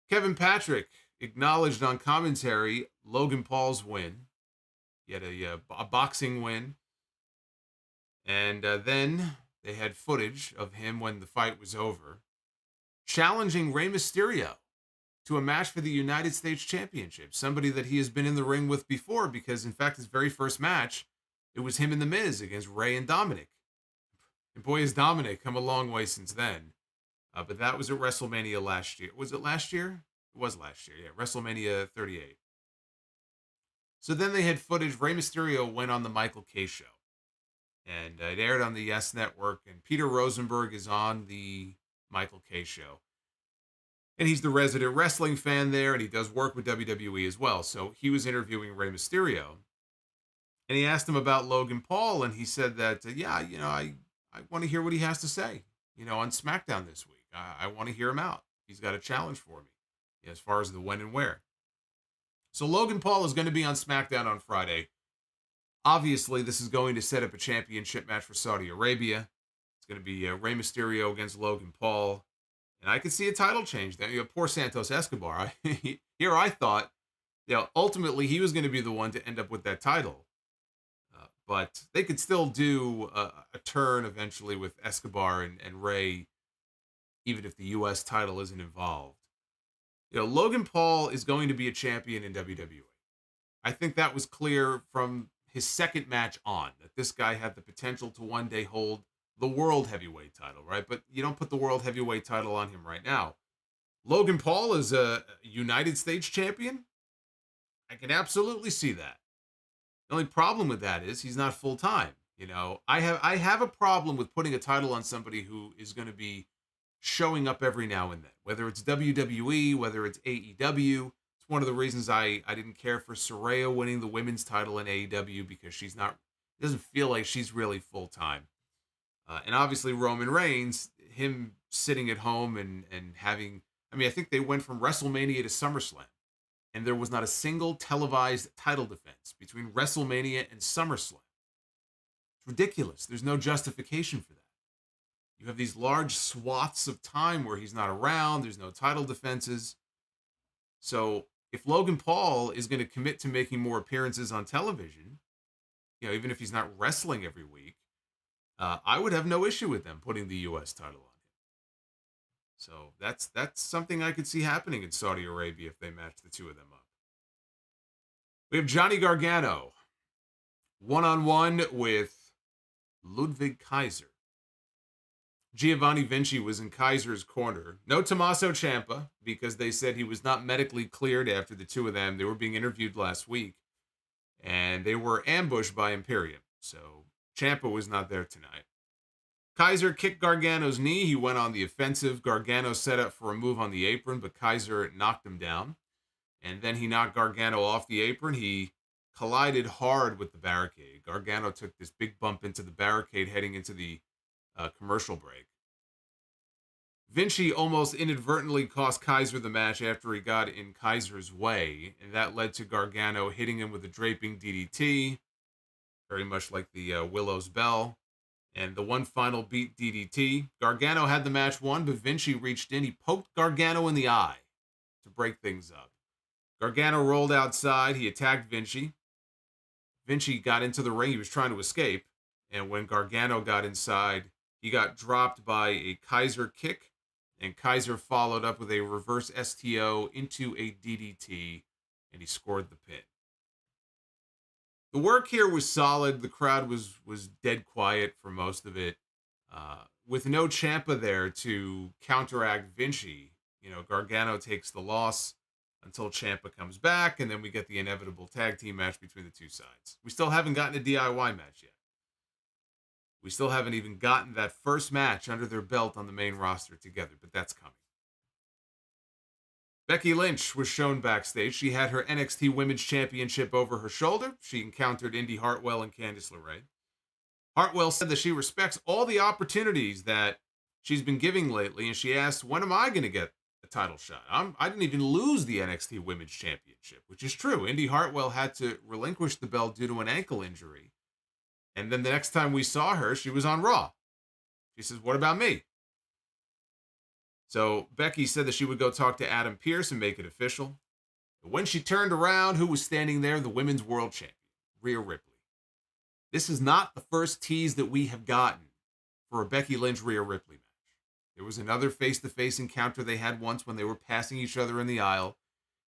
Kevin Patrick acknowledged on commentary Logan Paul's win. He had a boxing win. And then they had footage of him when the fight was over, challenging Rey Mysterio to a match for the United States Championship. Somebody that he has been in the ring with before because, in fact, his very first match, it was him and The Miz against Rey and Dominic. And boy, has Dominic come a long way since then. But that was at WrestleMania last year. Was it last year? It was last year, yeah. WrestleMania 38. So then they had footage. Rey Mysterio went on the Michael K. show. And it aired on the Yes Network. And Peter Rosenberg is on the Michael K. show. And he's the resident wrestling fan there. And he does work with WWE as well. So he was interviewing Rey Mysterio. And he asked him about Logan Paul. And he said that, I want to hear what he has to say, on SmackDown this week. I want to hear him out. He's got a challenge for me as far as the when and where. So Logan Paul is going to be on SmackDown on Friday. Obviously, this is going to set up a championship match for Saudi Arabia. It's going to be Rey Mysterio against Logan Paul. And I could see a title change there. Poor Santos Escobar. Here I thought, ultimately he was going to be the one to end up with that title. But they could still do a turn eventually with Escobar and Rey, even if the U.S. title isn't involved. Logan Paul is going to be a champion in WWE. I think that was clear from his second match on, that this guy had the potential to one day hold the World Heavyweight title, right? But you don't put the World Heavyweight title on him right now. Logan Paul is a United States champion? I can absolutely see that. The only problem with that is he's not full-time. I have a problem with putting a title on somebody who is going to be showing up every now and then, whether it's WWE, whether it's AEW. It's one of the reasons I didn't care for Saraya winning the women's title in AEW because it doesn't feel like she's really full-time. And obviously Roman Reigns, him sitting at home and having, I think they went from WrestleMania to SummerSlam. and there was not a single televised title defense between WrestleMania and SummerSlam. It's ridiculous. There's no justification for that. You have these large swaths of time where he's not around. There's no title defenses. So if Logan Paul is going to commit to making more appearances on television, even if he's not wrestling every week, I would have no issue with them putting the U.S. title on him. So that's something I could see happening in Saudi Arabia if they match the two of them up. We have Johnny Gargano one-on-one with Ludwig Kaiser. Giovanni Vinci was in Kaiser's corner. No Tommaso Ciampa, because they said he was not medically cleared after the two of them. They were being interviewed last week, and they were ambushed by Imperium. So Ciampa was not there tonight. Kaiser kicked Gargano's knee. He went on the offensive. Gargano set up for a move on the apron, but Kaiser knocked him down. And then he knocked Gargano off the apron. He collided hard with the barricade. Gargano took this big bump into the barricade heading into the commercial break. Vinci almost inadvertently cost Kaiser the match after he got in Kaiser's way, and that led to Gargano hitting him with a draping DDT, very much like the Willow's Bell, and the one final beat DDT. Gargano had the match won, but Vinci reached in. He poked Gargano in the eye to break things up. Gargano rolled outside. He attacked Vinci. Vinci got into the ring. He was trying to escape, and when Gargano got inside, he got dropped by a Kaiser kick, and Kaiser followed up with a reverse STO into a DDT, and he scored the pin. The work here was solid. The crowd was dead quiet for most of it. With no Ciampa there to counteract Vinci, Gargano takes the loss until Ciampa comes back, and then we get the inevitable tag team match between the two sides. We still haven't gotten a DIY match yet. We still haven't even gotten that first match under their belt on the main roster together, but that's coming. Becky Lynch was shown backstage. She had her NXT Women's Championship over her shoulder. She encountered Indy Hartwell and Candice LeRae. Hartwell said that she respects all the opportunities that she's been giving lately, and she asked, when am I going to get a title shot? I didn't even lose the NXT Women's Championship, which is true. Indy Hartwell had to relinquish the belt due to an ankle injury. And then the next time we saw her, she was on Raw. She says, what about me? So Becky said that she would go talk to Adam Pearce and make it official. But when she turned around, who was standing there? The Women's World Champion, Rhea Ripley. This is not the first tease that we have gotten for a Becky Lynch-Rhea Ripley match. There was another face-to-face encounter they had once when they were passing each other in the aisle.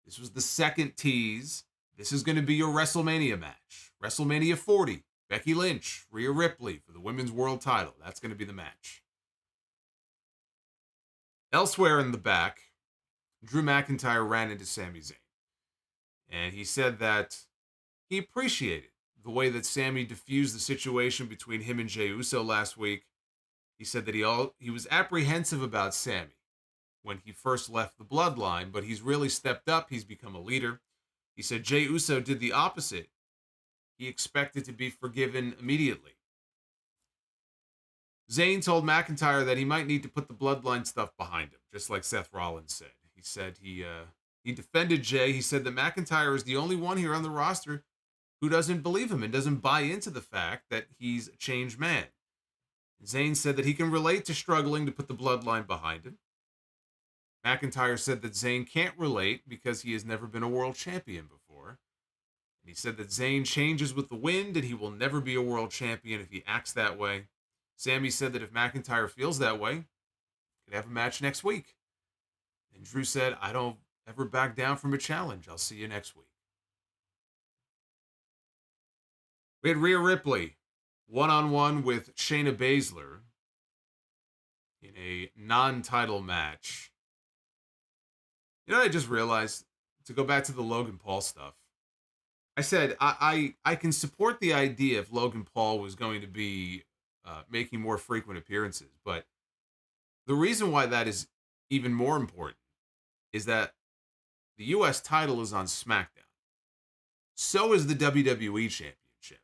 This was the second tease. This is going to be your WrestleMania match. WrestleMania 40. Becky Lynch, Rhea Ripley for the Women's World title. That's going to be the match. Elsewhere in the back, Drew McIntyre ran into Sami Zayn. And he said that he appreciated the way that Sami diffused the situation between him and Jey Uso last week. He said that he was apprehensive about Sami when he first left the bloodline, but he's really stepped up. He's become a leader. He said Jey Uso did the opposite. He expected to be forgiven immediately. Zayn told McIntyre that he might need to put the bloodline stuff behind him, just like Seth Rollins said. He said he defended Jey. He said that McIntyre is the only one here on the roster who doesn't believe him and doesn't buy into the fact that he's a changed man. Zayn said that he can relate to struggling to put the bloodline behind him. McIntyre said that Zayn can't relate because he has never been a world champion before. And he said that Zayn changes with the wind and he will never be a world champion if he acts that way. Sami said that if McIntyre feels that way, could have a match next week. And Drew said, I don't ever back down from a challenge. I'll see you next week. We had Rhea Ripley one-on-one with Shayna Baszler in a non-title match. I just realized, to go back to the Logan Paul stuff, I said I can support the idea if Logan Paul was going to be making more frequent appearances, but the reason why that is even more important is that the U.S. title is on SmackDown. So is the WWE Championship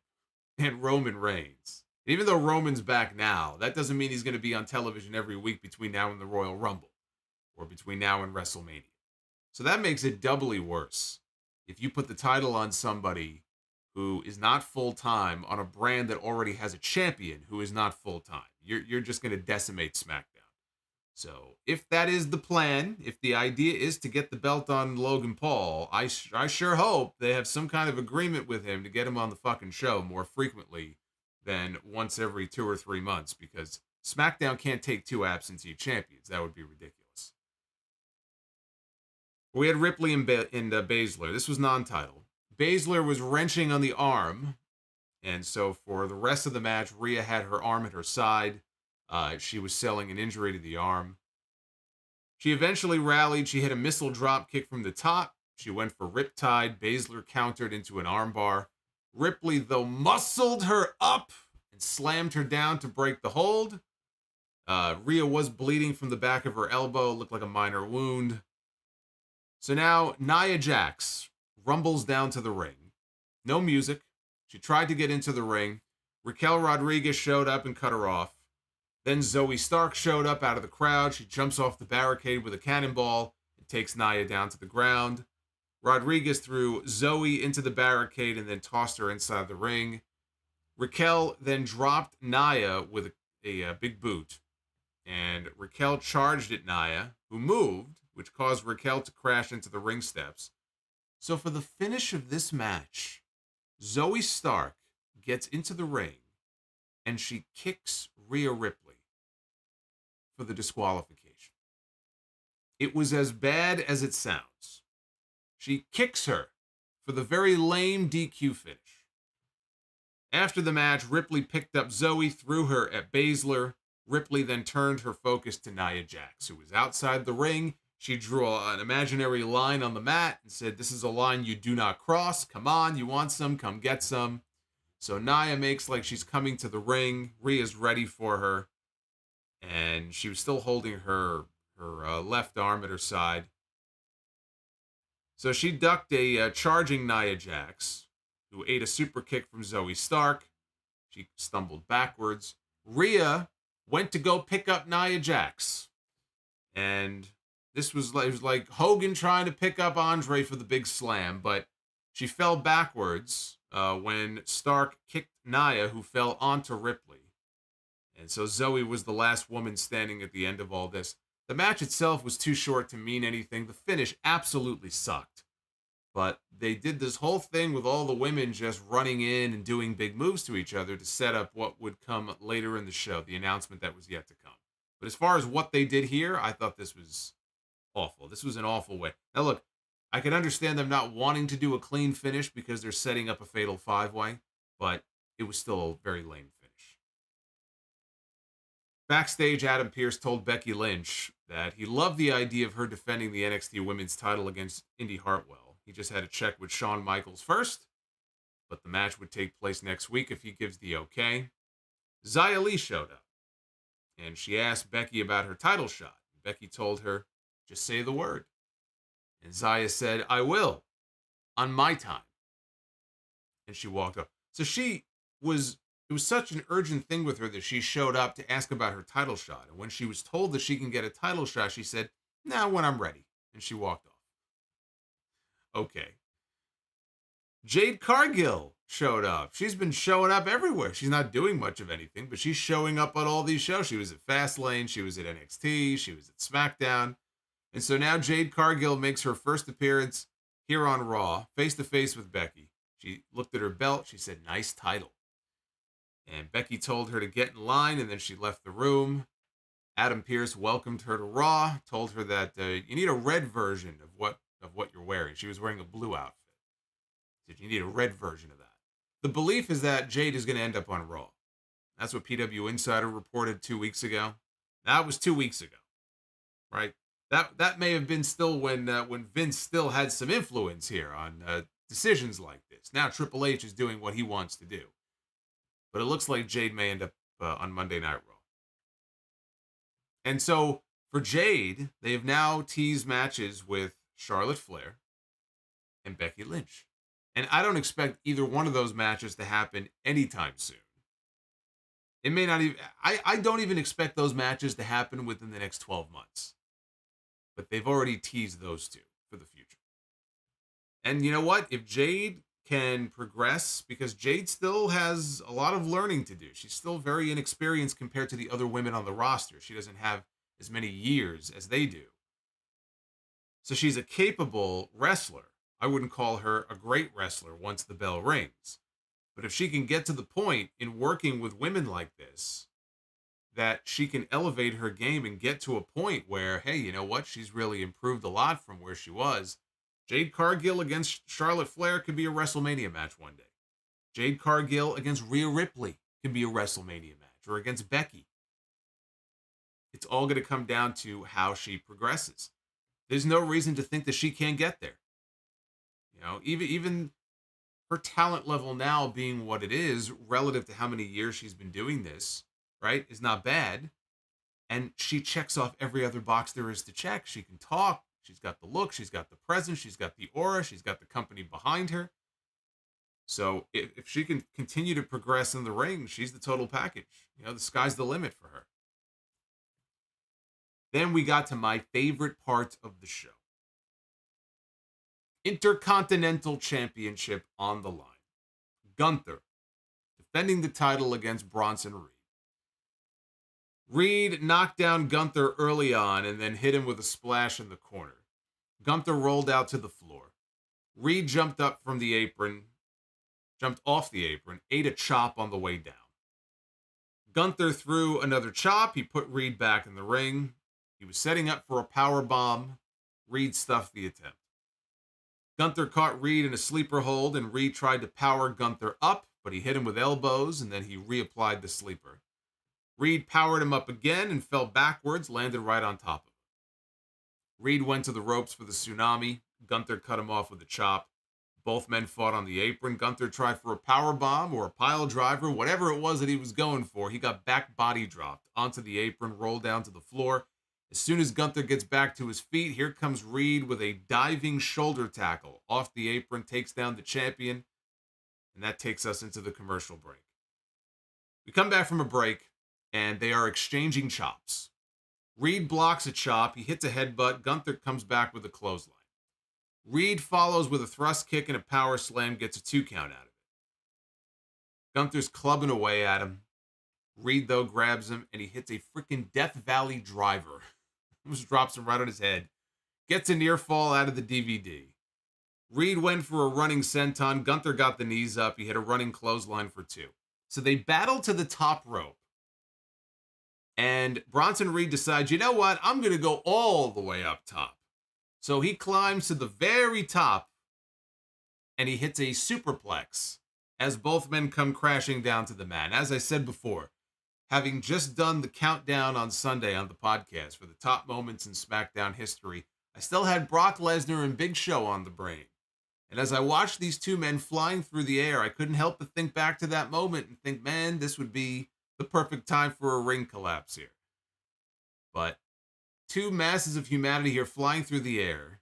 and Roman Reigns. Even though Roman's back now, that doesn't mean he's going to be on television every week between now and the Royal Rumble or between now and WrestleMania. So that makes it doubly worse if you put the title on somebody who is not full-time on a brand that already has a champion who is not full-time, you're just going to decimate SmackDown. So if that is the plan, if the idea is to get the belt on Logan Paul, I sure hope they have some kind of agreement with him to get him on the fucking show more frequently than once every 2 or 3 months, because SmackDown can't take 2 absentee champions. That would be ridiculous. We had Ripley and Baszler. This was non-title. Baszler was wrenching on the arm, and so for the rest of the match, Rhea had her arm at her side. She was selling an injury to the arm. She eventually rallied. She hit a missile drop kick from the top. She went for Riptide. Baszler countered into an armbar. Ripley, though, muscled her up and slammed her down to break the hold. Rhea was bleeding from the back of her elbow. Looked like a minor wound. So now Nia Jax rumbles down to the ring. No music. She tried to get into the ring. Raquel Rodriguez showed up and cut her off. Then Zoe Stark showed up out of the crowd. She jumps off the barricade with a cannonball and takes Nia down to the ground. Rodriguez threw Zoe into the barricade and then tossed her inside the ring. Raquel then dropped Nia with a big boot. And Raquel charged at Nia, who moved, which caused Raquel to crash into the ring steps. So for the finish of this match, Zoe Stark gets into the ring and she kicks Rhea Ripley for the disqualification. It was as bad as it sounds. She kicks her for the very lame DQ finish. After the match, Ripley picked up Zoe, threw her at Baszler. Ripley then turned her focus to Nia Jax, who was outside the ring. She drew an imaginary line on the mat and said, "This is a line you do not cross. Come on, you want some? Come get some." So Nia makes like she's coming to the ring. Rhea's ready for her. And she was still holding her left arm at her side. So she ducked a charging Nia Jax, who ate a super kick from Zoe Stark. She stumbled backwards. Rhea went to go pick up Nia Jax. And it was like Hogan trying to pick up Andre for the big slam, but she fell backwards when Stark kicked Nia, who fell onto Ripley. And so Zoe was the last woman standing at the end of all this. The match itself was too short to mean anything. The finish absolutely sucked. But they did this whole thing with all the women just running in and doing big moves to each other to set up what would come later in the show, the announcement that was yet to come. But as far as what they did here, I thought this was awful. This was an awful way. Now look, I can understand them not wanting to do a clean finish because they're setting up a fatal 5-way, but it was still a very lame finish. Backstage, Adam Pearce told Becky Lynch that he loved the idea of her defending the NXT Women's title against Indy Hartwell. He just had to check with Shawn Michaels first, but the match would take place next week if he gives the okay. Xia Li showed up, and she asked Becky about her title shot. Becky told her, "Just say the word." And Xia said, "I will, on my time." And she walked up. So it was such an urgent thing with her that she showed up to ask about her title shot. And when she was told that she can get a title shot, she said, "Nah, when I'm ready." And she walked off. Okay. Jade Cargill showed up. She's been showing up everywhere. She's not doing much of anything, but she's showing up on all these shows. She was at Fastlane. She was at NXT. She was at SmackDown. And so now Jade Cargill makes her first appearance here on Raw, face-to-face with Becky. She looked at her belt. She said, "Nice title." And Becky told her to get in line, and then she left the room. Adam Pearce welcomed her to Raw, told her that you need a red version of what you're wearing. She was wearing a blue outfit. He said, "You need a red version of that." The belief is that Jade is going to end up on Raw. That's what PW Insider reported 2 weeks ago. That was 2 weeks ago, right? That may have been still when Vince still had some influence here on decisions like this. Now Triple H is doing what he wants to do. But it looks like Jade may end up on Monday Night Raw. And so for Jade, they have now teased matches with Charlotte Flair and Becky Lynch. And I don't expect either one of those matches to happen anytime soon. It may not even, I don't even expect those matches to happen within the next 12 months. But they've already teased those two for the future. And you know what? If Jade can progress, because Jade still has a lot of learning to do. She's still very inexperienced compared to the other women on the roster. She doesn't have as many years as they do. So she's a capable wrestler. I wouldn't call her a great wrestler once the bell rings. But if she can get to the point in working with women like this, that she can elevate her game and get to a point where, hey, you know what? She's really improved a lot from where she was. Jade Cargill against Charlotte Flair could be a WrestleMania match one day. Jade Cargill against Rhea Ripley could be a WrestleMania match, or against Becky. It's all going to come down to how she progresses. There's no reason to think that she can't get there. You know, even her talent level now being what it is relative to how many years she's been doing this, right, is not bad. And she checks off every other box there is to check. She can talk. She's got the look. She's got the presence. She's got the aura. She's got the company behind her. So if she can continue to progress in the ring, she's the total package. You know, the sky's the limit for her. Then we got to my favorite part of the show. Intercontinental Championship on the line. Gunther defending the title against Bronson Reed. Reed knocked down Gunther early on and then hit him with a splash in the corner. Gunther rolled out to the floor. Reed jumped up from the apron, jumped off the apron, ate a chop on the way down. Gunther threw another chop. He put Reed back in the ring. He was setting up for a power bomb. Reed stuffed the attempt. Gunther caught Reed in a sleeper hold, and Reed tried to power Gunther up, but he hit him with elbows, and then he reapplied the sleeper. Reed powered him up again and fell backwards, landed right on top of him. Reed went to the ropes for the tsunami. Gunther cut him off with a chop. Both men fought on the apron. Gunther tried for a power bomb or a pile driver, whatever it was that he was going for. He got back body dropped onto the apron, rolled down to the floor. As soon as Gunther gets back to his feet, here comes Reed with a diving shoulder tackle off the apron, takes down the champion, and that takes us into the commercial break. We come back from a break, and they are exchanging chops. Reed blocks a chop. He hits a headbutt. Gunther comes back with a clothesline. Reed follows with a thrust kick and a power slam, gets a 2 count out of it. Gunther's clubbing away at him. Reed, though, grabs him, and he hits a freaking Death Valley driver. Just drops him right on his head. Gets a near fall out of the DVD. Reed went for a running senton. Gunther got the knees up. He hit a running clothesline for 2. So they battle to the top rope. And Bronson Reed decides, you know what? I'm going to go all the way up top. So he climbs to the very top, and he hits a superplex as both men come crashing down to the mat. As I said before, having just done the countdown on Sunday on the podcast for the top moments in SmackDown history, I still had Brock Lesnar and Big Show on the brain. And as I watched these two men flying through the air, I couldn't help but think back to that moment and think, man, this would be the perfect time for a ring collapse here. But two masses of humanity here flying through the air.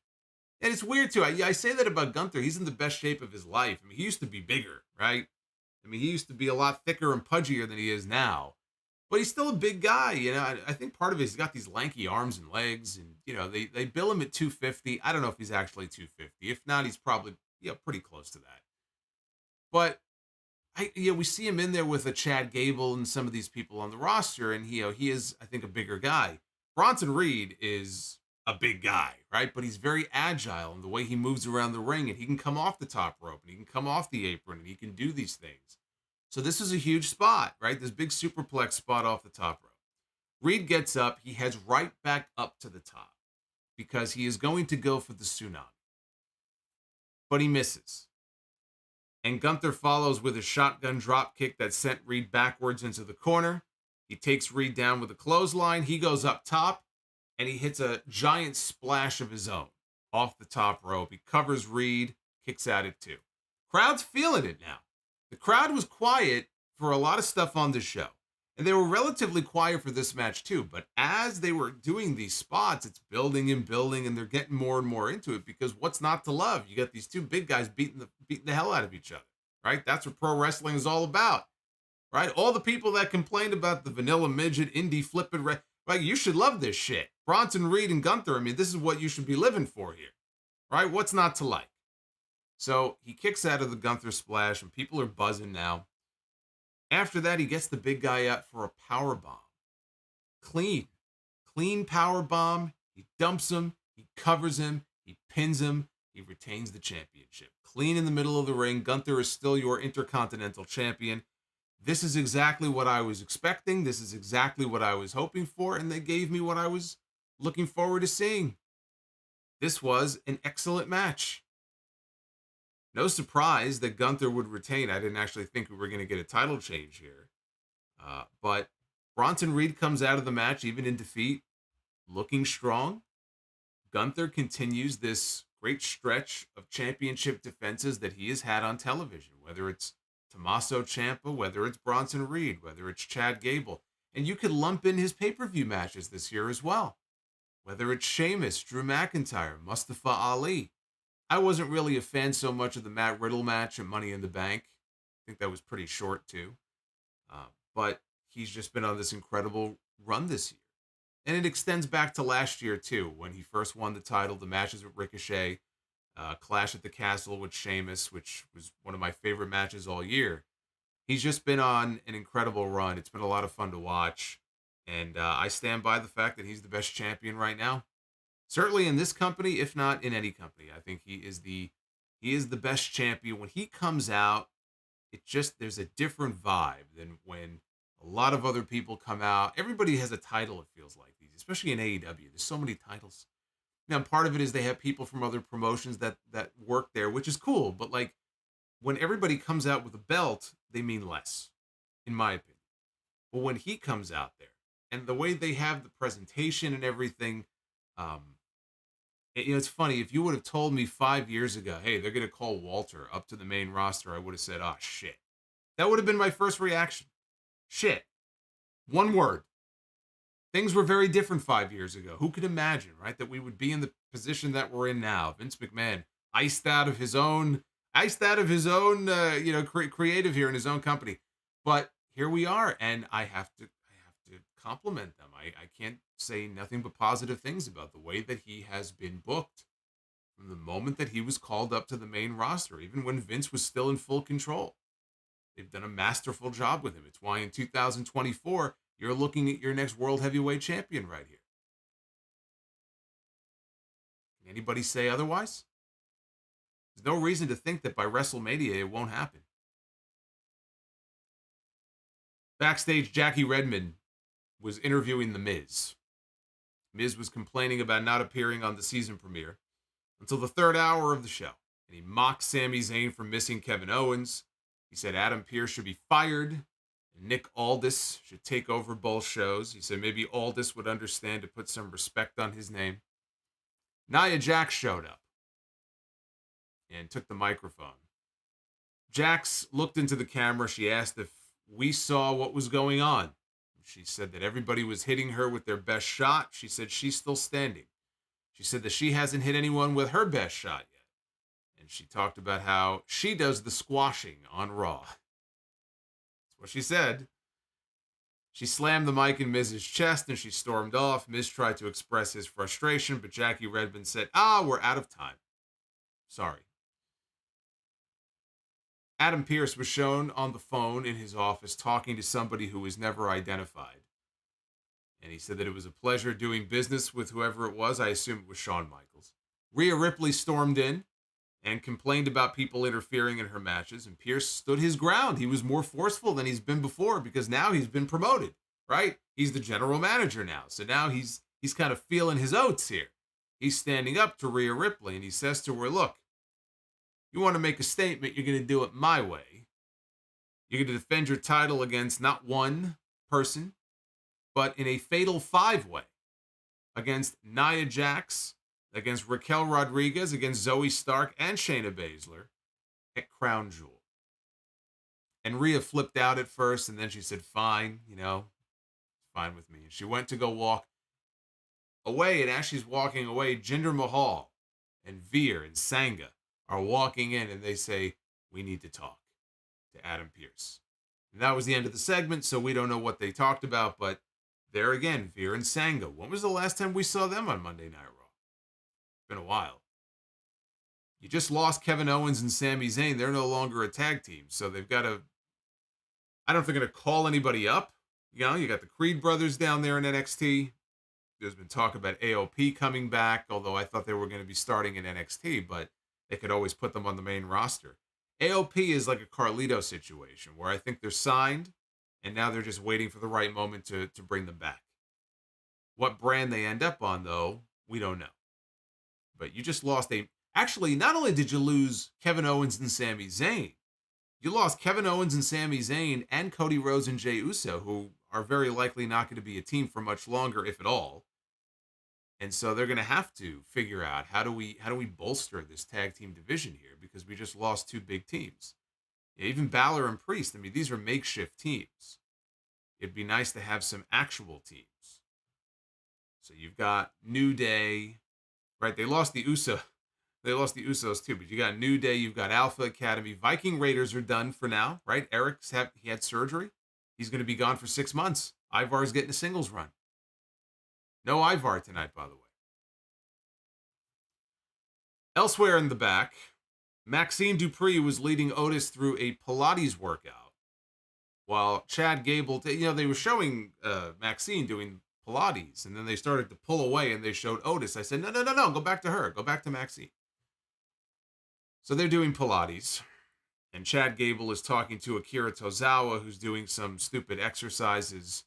And it's weird, too. I say that about Gunther. He's in the best shape of his life. I mean, he used to be bigger, right? I mean, he used to be a lot thicker and pudgier than he is now. But he's still a big guy, you know. I think part of it is he's got these lanky arms and legs. And, you know, they bill him at 250. I don't know if he's actually 250. If not, he's probably, you know, pretty close to that. But, we see him in there with a Chad Gable and some of these people on the roster. And, he is, I think, a bigger guy. Bronson Reed is a big guy, right? But he's very agile in the way he moves around the ring. And he can come off the top rope. And he can come off the apron. And he can do these things. So this is a huge spot, right? This big superplex spot off the top rope. Reed gets up. He heads right back up to the top because he is going to go for the tsunami. But he misses. And Gunther follows with a shotgun drop kick that sent Reed backwards into the corner. He takes Reed down with a clothesline. He goes up top, and he hits a giant splash of his own off the top rope. He covers Reed, kicks at it too. Crowd's feeling it now. The crowd was quiet for a lot of stuff on this show. And they were relatively quiet for this match too. But as they were doing these spots, it's building and building, and they're getting more and more into it because what's not to love? You got these two big guys beating the hell out of each other, right? That's what pro wrestling is all about, right? All the people that complained about the vanilla midget, indie flipping, like, you should love this shit. Bronson Reed and Gunther, I mean, this is what you should be living for here, right? What's not to like? So he kicks out of the Gunther splash, and people are buzzing now. After that, he gets the big guy out for a power bomb. Clean power bomb. He dumps him. He covers him. He pins him. He retains the championship. Clean in the middle of the ring. Gunther is still your Intercontinental Champion. This is exactly what I was expecting. This is exactly what I was hoping for, and they gave me what I was looking forward to seeing. This was an excellent match. No surprise that Gunther would retain. I didn't actually think we were going to get a title change here. But Bronson Reed comes out of the match, even in defeat, looking strong. Gunther continues this great stretch of championship defenses that he has had on television, whether it's Tommaso Ciampa, whether it's Bronson Reed, whether it's Chad Gable. And you could lump in his pay-per-view matches this year as well, whether it's Sheamus, Drew McIntyre, Mustafa Ali. I wasn't really a fan so much of the Matt Riddle match at Money in the Bank. I think that was pretty short too. But he's just been on this incredible run this year. And it extends back to last year too, when he first won the title, the matches with Ricochet, Clash at the Castle with Sheamus, which was one of my favorite matches all year. He's just been on an incredible run. It's been a lot of fun to watch. And I stand by the fact that he's the best champion right now. Certainly in this company, if not in any company. I think he is the best champion. When he comes out, there's a different vibe than when a lot of other people come out. Everybody has a title, it feels like, especially in AEW. There's so many titles. Now, part of it is they have people from other promotions that work there, which is cool. But like when everybody comes out with a belt, they mean less, in my opinion. But when he comes out there and the way they have the presentation and everything, it's funny. If you would have told me 5 years ago, hey, they're going to call Walter up to the main roster, I would have said, oh, shit. That would have been my first reaction. Shit. One word. Things were very different 5 years ago. Who could imagine, right, that we would be in the position that we're in now? Vince McMahon iced out of his own, creative here in his own company. But here we are, and I have to compliment them. I can't say nothing but positive things about the way that he has been booked from the moment that he was called up to the main roster, even when Vince was still in full control. They've done a masterful job with him. It's why in 2024, you're looking at your next World Heavyweight Champion right here. Can anybody say otherwise? There's no reason to think that by WrestleMania it won't happen. Backstage, Jackie Redmond was interviewing The Miz. Miz was complaining about not appearing on the season premiere until the third hour of the show. And he mocked Sami Zayn for missing Kevin Owens. He said Adam Pearce should be fired. And Nick Aldis should take over both shows. He said maybe Aldis would understand to put some respect on his name. Nia Jax showed up and took the microphone. Jax looked into the camera. She asked if we saw what was going on. She said that everybody was hitting her with their best shot. She said she's still standing. She said that she hasn't hit anyone with her best shot yet. And she talked about how she does the squashing on Raw. That's what she said. She slammed the mic in Miz's chest and she stormed off. Miz tried to express his frustration, but Jackie Redmond said, we're out of time. Sorry. Adam Pearce was shown on the phone in his office talking to somebody who was never identified. And he said that it was a pleasure doing business with whoever it was. I assume it was Shawn Michaels. Rhea Ripley stormed in and complained about people interfering in her matches. And Pearce stood his ground. He was more forceful than he's been before because now he's been promoted, right? He's the general manager now. So now he's kind of feeling his oats here. He's standing up to Rhea Ripley and he says to her, look, you want to make a statement, you're going to do it my way. You're going to defend your title against not one person, but in a fatal 5-way against Nia Jax, against Raquel Rodriguez, against Zoe Stark and Shayna Baszler at Crown Jewel. And Rhea flipped out at first, and then she said, fine, fine with me. And she went to go walk away, and as she's walking away, Jinder Mahal and Veer and Sangha are walking in, and they say, we need to talk to Adam Pearce. And that was the end of the segment, so we don't know what they talked about, but there again, Veer and Sangha. When was the last time we saw them on Monday Night Raw? It's been a while. You just lost Kevin Owens and Sami Zayn. They're no longer a tag team. So they've got to, I don't know if they're going to call anybody up. You know, you got the Creed brothers down there in NXT. There's been talk about AOP coming back, although I thought they were going to be starting in NXT, but they could always put them on the main roster. AOP is like a Carlito situation where I think they're signed and now they're just waiting for the right moment to bring them back. What brand they end up on, though, we don't know. But you just lost Actually, not only did you lose Kevin Owens and Sami Zayn, you lost Kevin Owens and Sami Zayn and Cody Rhodes and Jey Uso, who are very likely not going to be a team for much longer, if at all. And so they're going to have to figure out how do we bolster this tag team division here, because we just lost two big teams. Yeah, even Balor and Priest, I mean, these are makeshift teams. It'd be nice to have some actual teams. So you've got New Day, right? They lost the Usos too, but you got New Day, you've got Alpha Academy. Viking Raiders are done for now, right? He had surgery. He's going to be gone for 6 months. Ivar's getting a singles run. No Ivar tonight, by the way. Elsewhere in the back, Maxine Dupree was leading Otis through a Pilates workout, while Chad Gable, they were showing Maxine doing Pilates, and then they started to pull away, and they showed Otis. I said, no, go back to her. Go back to Maxine. So they're doing Pilates, and Chad Gable is talking to Akira Tozawa, who's doing some stupid exercises.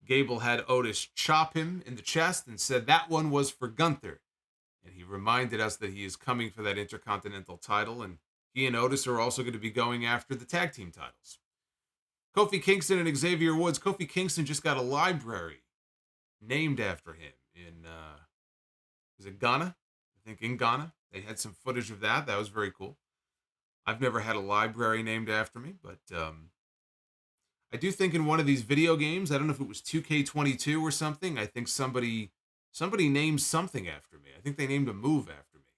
Gable had Otis chop him in the chest and said that one was for Gunther. And he reminded us that he is coming for that Intercontinental title, and he and Otis are also going to be going after the tag team titles. Kofi Kingston and Xavier Woods. Kofi Kingston just got a library named after him in, is it Ghana? I think in Ghana. They had some footage of that. That was very cool. I've never had a library named after me, but I do think in one of these video games, I don't know if it was 2K22 or something, I think somebody named something after me. I think they named a move after me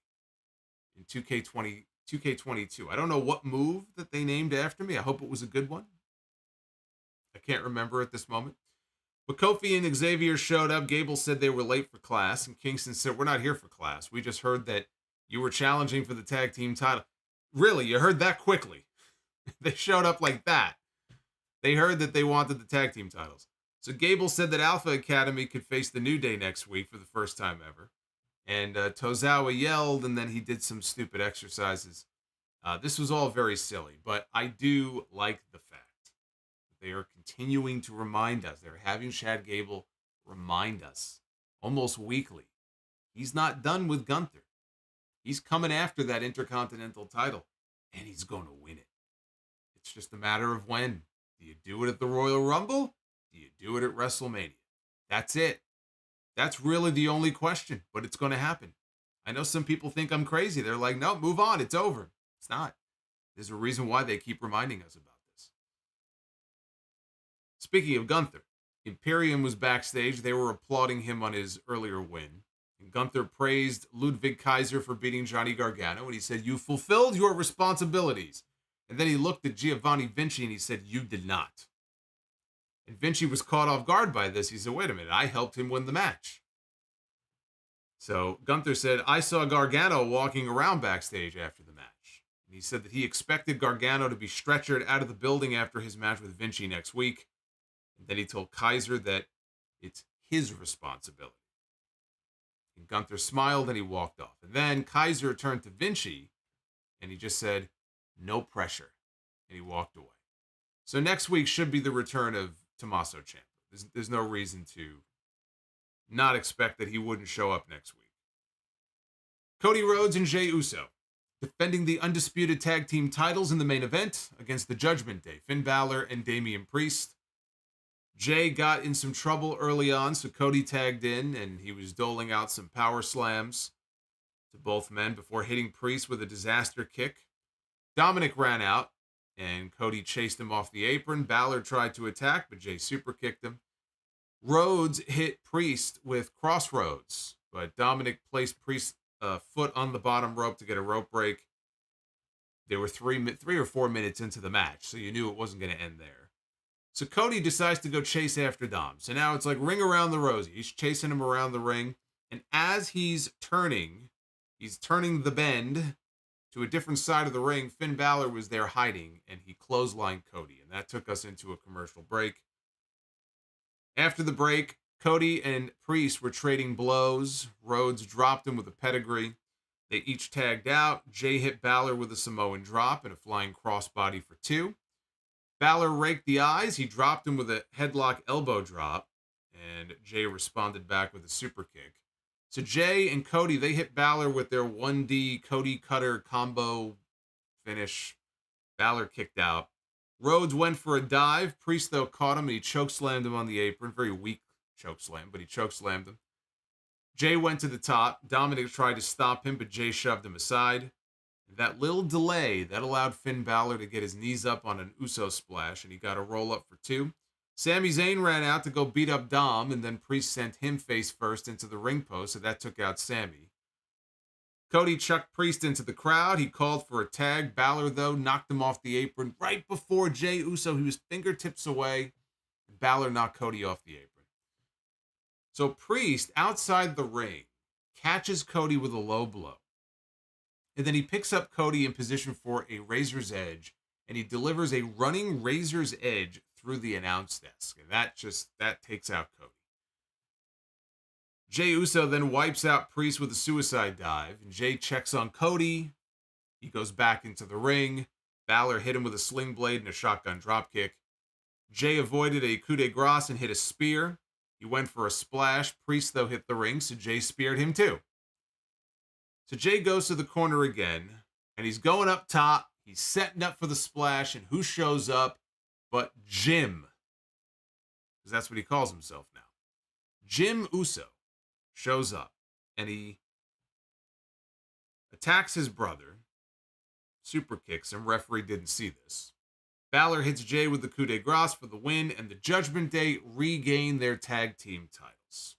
in 2K22. I don't know what move that they named after me. I hope it was a good one. I can't remember at this moment. But Kofi and Xavier showed up. Gable said they were late for class, and Kingston said, we're not here for class. We just heard that you were challenging for the tag team title. Really? You heard that quickly? They showed up like that. They heard that they wanted the tag team titles. So Gable said that Alpha Academy could face the New Day next week for the first time ever. And Tozawa yelled, and then he did some stupid exercises. This was all very silly, but I do like the fact that they are continuing to remind us. They're having Chad Gable remind us almost weekly. He's not done with Gunther. He's coming after that Intercontinental title, and he's going to win it. It's just a matter of when. Do you do it at the Royal Rumble? Do you do it at WrestleMania? That's it. That's really the only question, but it's going to happen. I know some people think I'm crazy. They're like, no, move on. It's over. It's not. There's a reason why they keep reminding us about this. Speaking of Gunther, Imperium was backstage. They were applauding him on his earlier win. And Gunther praised Ludwig Kaiser for beating Johnny Gargano, and he said, you fulfilled your responsibilities. And then he looked at Giovanni Vinci and he said, you did not. And Vinci was caught off guard by this. He said, wait a minute, I helped him win the match. So Gunther said, I saw Gargano walking around backstage after the match. And he said that he expected Gargano to be stretchered out of the building after his match with Vinci next week. And then he told Kaiser that it's his responsibility. And Gunther smiled and he walked off. And then Kaiser turned to Vinci and he just said, no pressure. And he walked away. So next week should be the return of Tommaso Ciampa. There's no reason to not expect that he wouldn't show up next week. Cody Rhodes and Jey Uso defending the Undisputed Tag Team titles in the main event against the Judgment Day, Finn Balor and Damian Priest. Jey got in some trouble early on, so Cody tagged in, and he was doling out some power slams to both men before hitting Priest with a disaster kick. Dominic ran out, and Cody chased him off the apron. Balor tried to attack, but Jey super kicked him. Rhodes hit Priest with crossroads, but Dominic placed Priest's foot on the bottom rope to get a rope break. They were 3 or 4 minutes into the match, so you knew it wasn't going to end there. So Cody decides to go chase after Dom. So now it's like ring around the rosy. He's chasing him around the ring, and as he's turning the bend to a different side of the ring. Finn Balor was there hiding, and he clotheslined Cody, and that took us into a commercial break. After the break, Cody and Priest were trading blows. Rhodes dropped him with a pedigree. They each tagged out. Jay hit Balor with a Samoan drop and a flying crossbody for 2. Balor raked the eyes. He dropped him with a headlock elbow drop, and Jay responded back with a super kick. So Jay and Cody, they hit Balor with their 1D Cody Cutter combo finish. Balor kicked out. Rhodes went for a dive. Priest, though, caught him, and he chokeslammed him on the apron. Very weak chokeslam, but he chokeslammed him. Jay went to the top. Dominic tried to stop him, but Jay shoved him aside. That little delay, that allowed Finn Balor to get his knees up on an Uso splash, and he got a roll-up for 2. Sami Zayn ran out to go beat up Dom, and then Priest sent him face first into the ring post, so that took out Sami. Cody chucked Priest into the crowd. He called for a tag. Balor, though, knocked him off the apron right before Jey Uso. He was fingertips away. Balor knocked Cody off the apron. So Priest, outside the ring, catches Cody with a low blow. And then he picks up Cody in position for a Razor's Edge, and he delivers a running Razor's Edge through the announce desk. And that takes out Cody. Jey Uso then wipes out Priest with a suicide dive, and Jey checks on Cody. He goes back into the ring. Balor hit him with a sling blade and a shotgun dropkick. Jey avoided a coup de grace and hit a spear. He went for a splash. Priest, though, hit the ring, so Jey speared him too. So Jey goes to the corner again, and he's going up top. He's setting up for the splash, and who shows up but Jim? Because that's what he calls himself now. Jim Uso shows up, and he attacks his brother, super kicks him. Referee didn't see this. Balor hits Jey with the coup de grace for the win, and the Judgment Day regain their tag team titles.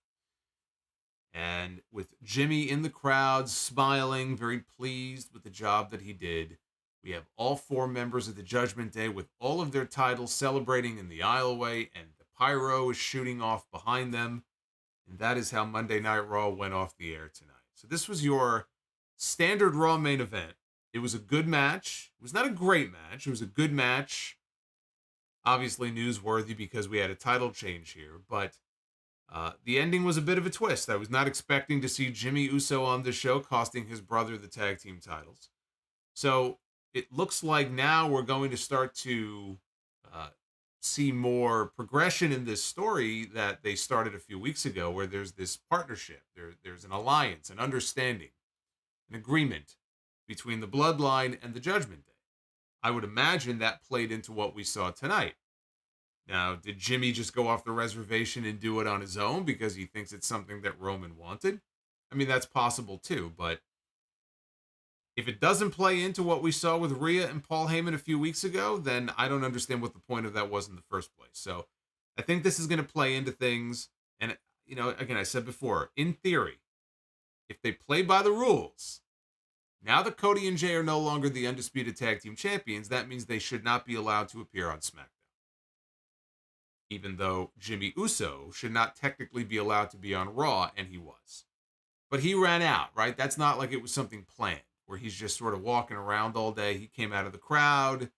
And with Jimmy in the crowd, smiling, very pleased with the job that he did, we have all 4 members of the Judgment Day with all of their titles celebrating in the aisleway, and the pyro is shooting off behind them. And that is how Monday Night Raw went off the air tonight. So this was your standard Raw main event. It was a good match. It was not a great match. It was a good match. Obviously newsworthy because we had a title change here. But the ending was a bit of a twist. I was not expecting to see Jimmy Uso on the show, costing his brother the tag team titles. So it looks like now we're going to start to see more progression in this story that they started a few weeks ago, where there's this partnership, there's an alliance, an understanding, an agreement between the Bloodline and the Judgment Day. I would imagine that played into what we saw tonight. Now, did Jimmy just go off the reservation and do it on his own because he thinks it's something that Roman wanted? I mean, that's possible too, but if it doesn't play into what we saw with Rhea and Paul Heyman a few weeks ago, then I don't understand what the point of that was in the first place. So I think this is going to play into things. And, you know, again, I said before, in theory, if they play by the rules, now that Cody and Jey are no longer the Undisputed Tag Team Champions, that means they should not be allowed to appear on SmackDown. Even though Jimmy Uso should not technically be allowed to be on Raw, and he was. But he ran out, right? That's not like it was something planned, where he's just sort of walking around all day. He came out of the crowd,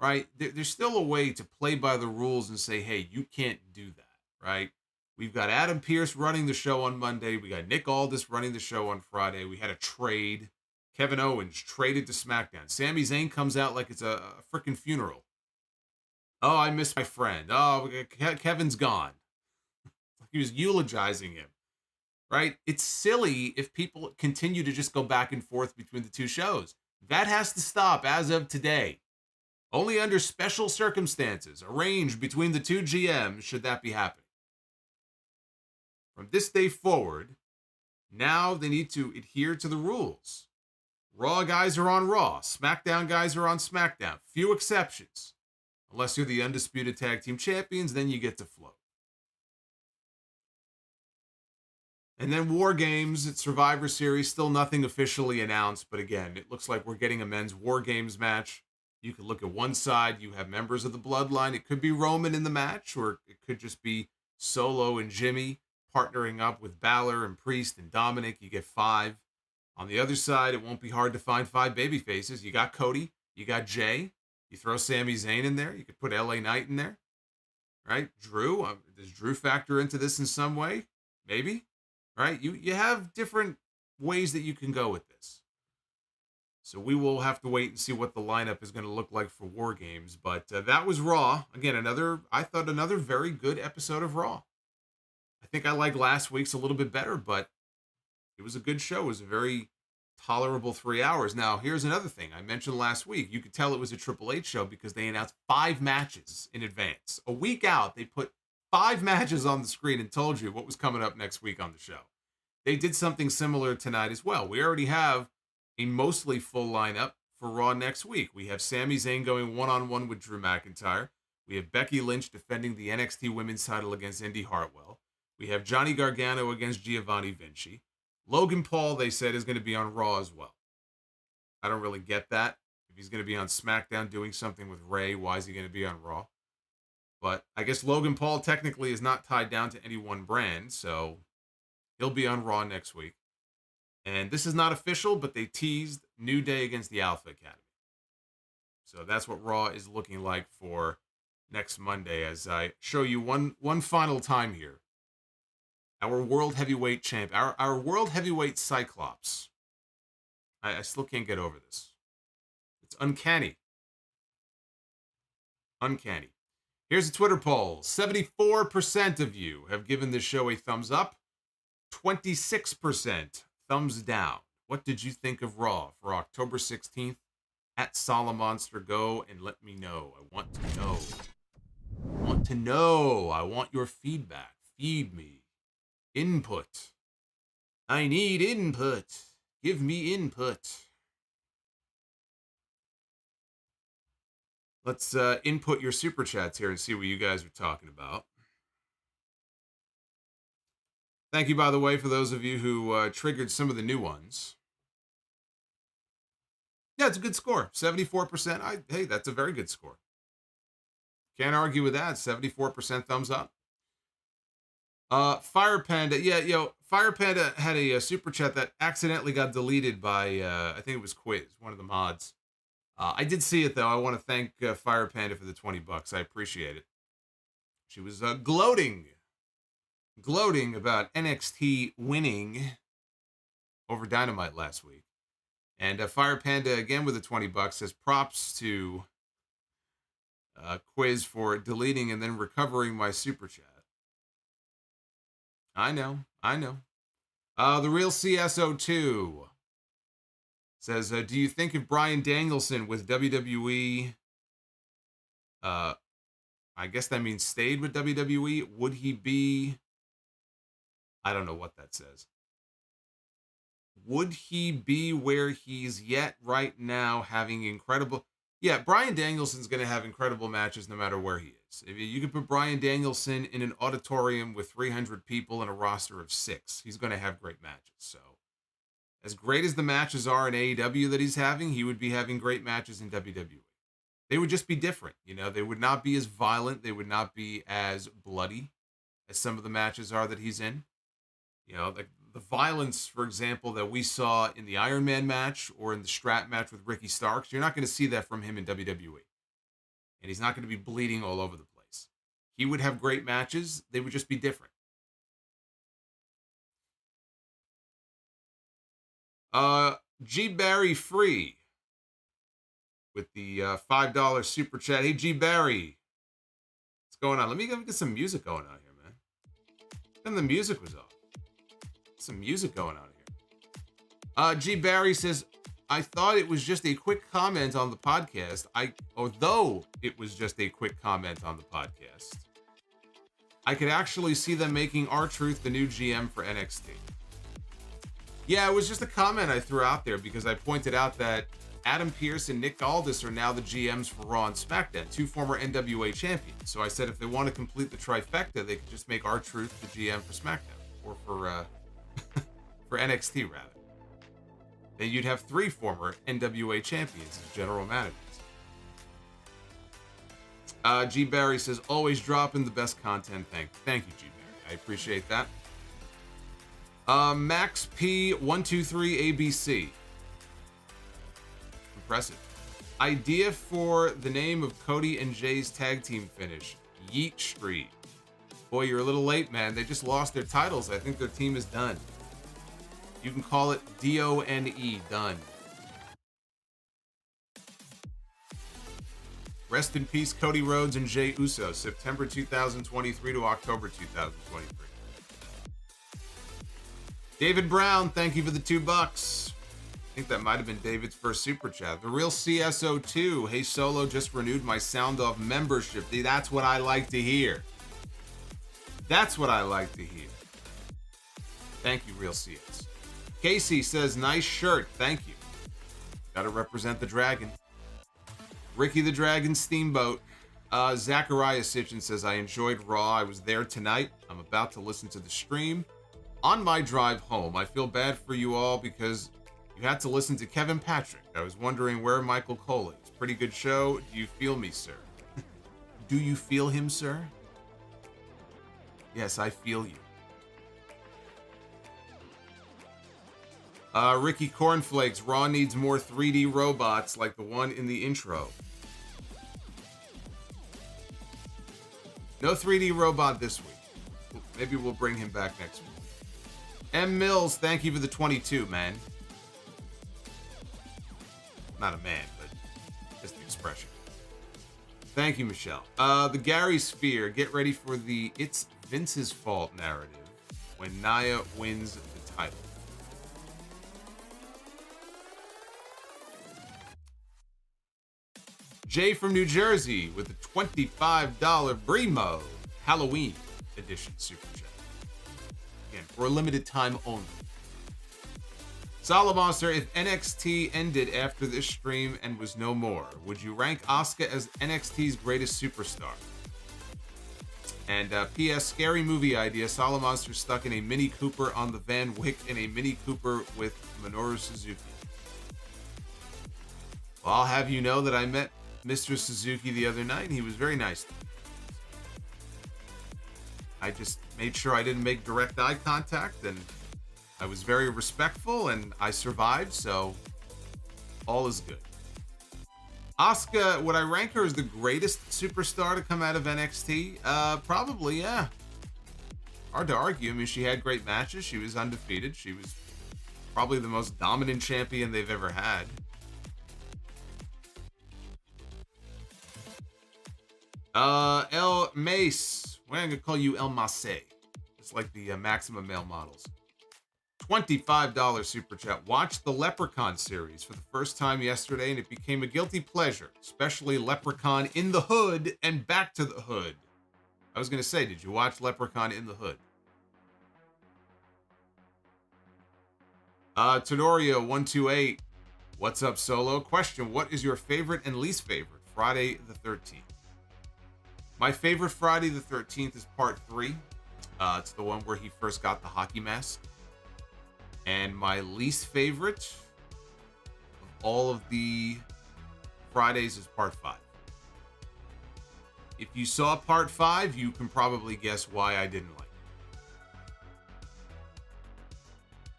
right? There's still a way to play by the rules and say, hey, you can't do that, right? We've got Adam Pearce running the show on Monday. We got Nick Aldis running the show on Friday. We had a trade. Kevin Owens traded to SmackDown. Sami Zayn comes out like it's a freaking funeral. Oh, I miss my friend. Oh, Kevin's gone. He was eulogizing him, right? It's silly if people continue to just go back and forth between the two shows. That has to stop as of today. Only under special circumstances arranged between the two GMs should that be happening. From this day forward, now they need to adhere to the rules. Raw guys are on Raw. SmackDown guys are on SmackDown. Few exceptions. Unless you're the Undisputed Tag Team Champions, then you get to float. And then War Games at Survivor Series, still nothing officially announced. But again, it looks like we're getting a men's War Games match. You could look at one side, you have members of the Bloodline. It could be Roman in the match, or it could just be Solo and Jimmy partnering up with Balor and Priest and Dominic. You get 5. On the other side, it won't be hard to find 5 baby faces. You got Cody, you got Jay, you throw Sami Zayn in there, you could put LA Knight in there, right? Drew, does Drew factor into this in some way? Maybe, right? You have different ways that you can go with this. So we will have to wait and see what the lineup is going to look like for War Games. But that was Raw. Again, I thought another very good episode of Raw. I think I liked last week's a little bit better, but it was a good show. It was a very tolerable 3 hours. Now, here's another thing. I mentioned last week, you could tell it was a Triple H show because they announced 5 matches in advance. A week out, they put 5 matches on the screen and told you what was coming up next week on the show. They did something similar tonight as well. We already have a mostly full lineup for Raw next week. We have Sami Zayn going one-on-one with Drew McIntyre. We have Becky Lynch defending the NXT Women's title against Indy Hartwell. We have Johnny Gargano against Giovanni Vinci. Logan Paul, they said, is going to be on Raw as well. I don't really get that. If he's going to be on SmackDown doing something with Ray, why is he going to be on Raw? But I guess Logan Paul technically is not tied down to any one brand, so he'll be on Raw next week. And this is not official, but they teased New Day against the Alpha Academy. So that's what Raw is looking like for next Monday as I show you one final time here. Our World Heavyweight Champ, our World Heavyweight Cyclops. I still can't get over this. It's uncanny. Uncanny. Here's a Twitter poll. 74% of you have given this show a thumbs up. 26% thumbs down. What did you think of Raw for October 16th? At Solomonster, go and let me know. I want to know. I want to know. I want your feedback. Feed me. Input. I need input. Give me input. Let's input your super chats here and see what you guys are talking about. Thank you, by the way, for those of you who triggered some of the new ones. Yeah, it's a good score. 74%. Hey, that's a very good score. Can't argue with that. 74% thumbs up. Fire Panda. Yeah, Fire Panda had a super chat that accidentally got deleted by, I think it was Quiz, one of the mods. I did see it, though. I want to thank Fire Panda for the $20. I appreciate it. She was gloating about NXT winning over Dynamite last week. And Fire Panda, again with the $20, says props to Quiz for deleting and then recovering my super chat. I know. The Real CSO2 says, do you think if Bryan Danielson with WWE, I guess that means stayed with WWE, would he be, I don't know what that says. Would he be where he's yet right now having incredible... Yeah, Bryan Danielson's going to have incredible matches no matter where he is. If you could put Bryan Danielson in an auditorium with 300 people and a roster of 6, he's going to have great matches. So, as great as the matches are in AEW that he's having, he would be having great matches in WWE. They would just be different, They would not be as violent. They would not be as bloody as some of the matches are that he's in. The violence, for example, that we saw in the Iron Man match or in the strap match with Ricky Starks, you're not going to see that from him in WWE. And he's not going to be bleeding all over the place. He would have great matches. They would just be different. G. Barry Free with the $5 super chat. Hey, G. Barry. What's going on? Let me get some music going on here, man. And the music was off. Some music going on here. G. Barry says, I thought it was just a quick comment on the podcast. Although it was just a quick comment on the podcast, I could actually see them making R-Truth the new GM for NXT. Yeah, it was just a comment I threw out there because I pointed out that Adam Pearce and Nick Aldis are now the GMs for Raw and SmackDown, 2 former NWA champions. So I said if they want to complete the trifecta, they could just make R-Truth the GM for SmackDown, or for for NXT rather. Then you'd have 3 former NWA champions as general managers. G. Barry says, always dropping the best content. Thank you, G. Barry. I appreciate that. Max P123 ABC. Impressive. Idea for the name of Cody and Jay's tag team finish. Yeet Street. Boy, you're a little late, man. They just lost their titles. I think their team is done. You can call it D-O-N-E. Done. Rest in peace, Cody Rhodes and Jey Uso. September 2023 to October 2023. David Brown, thank you for the $2. I think that might have been David's first super chat. The Real CSO2. Hey, Solo, just renewed my Sound Off membership. That's what I like to hear. That's what I like to hear. Thank you, Real CS. Casey says, nice shirt. Thank you. Gotta represent the dragon. Ricky the Dragon Steamboat. Zachariah Sitchin says, I enjoyed Raw. I was there tonight. I'm about to listen to the stream. On my drive home, I feel bad for you all because you had to listen to Kevin Patrick. I was wondering where Michael Cole is. Pretty good show. Do you feel me, sir? Do you feel him, sir? Yes, I feel you. Ricky Cornflakes. Raw needs more 3D robots like the one in the intro. No 3D robot this week. Maybe we'll bring him back next week. M. Mills, thank you for the 22, man. Not a man, but just the expression. Thank you, Michelle. The Gary Sphere. Get ready for the It's Vince's Fault narrative when Nia wins the title. Jay from New Jersey with the $25 Bremo Halloween edition super chat. Again, for a limited time only. Solomonster, if NXT ended after this stream and was no more, would you rank Asuka as NXT's greatest superstar? And P.S. Scary movie idea. Solomonster stuck in a Mini Cooper on the Van Wyck in a Mini Cooper with Minoru Suzuki. Well, I'll have you know that I met Mr. Suzuki the other night, and he was very nice to me. I just made sure I didn't make direct eye contact, and I was very respectful, and I survived, so all is good. Asuka, would I rank her as the greatest superstar to come out of NXT? Probably, yeah. Hard to argue. I mean, she had great matches. She was undefeated. She was probably the most dominant champion they've ever had. El Mace. Well, I'm going to call you El Mace. It's like the Maximum male models. $25 super chat. Watched the Leprechaun series for the first time yesterday, and it became a guilty pleasure, especially Leprechaun in the Hood and Back to the Hood. I was going to say, did you watch Leprechaun in the Hood? Tenorio128. What's up, Solo? Question, what is your favorite and least favorite Friday the 13th? My favorite Friday the 13th is part 3. It's the one where he first got the hockey mask. And my least favorite of all of the Fridays is part 5. If you saw part 5, you can probably guess why I didn't like it.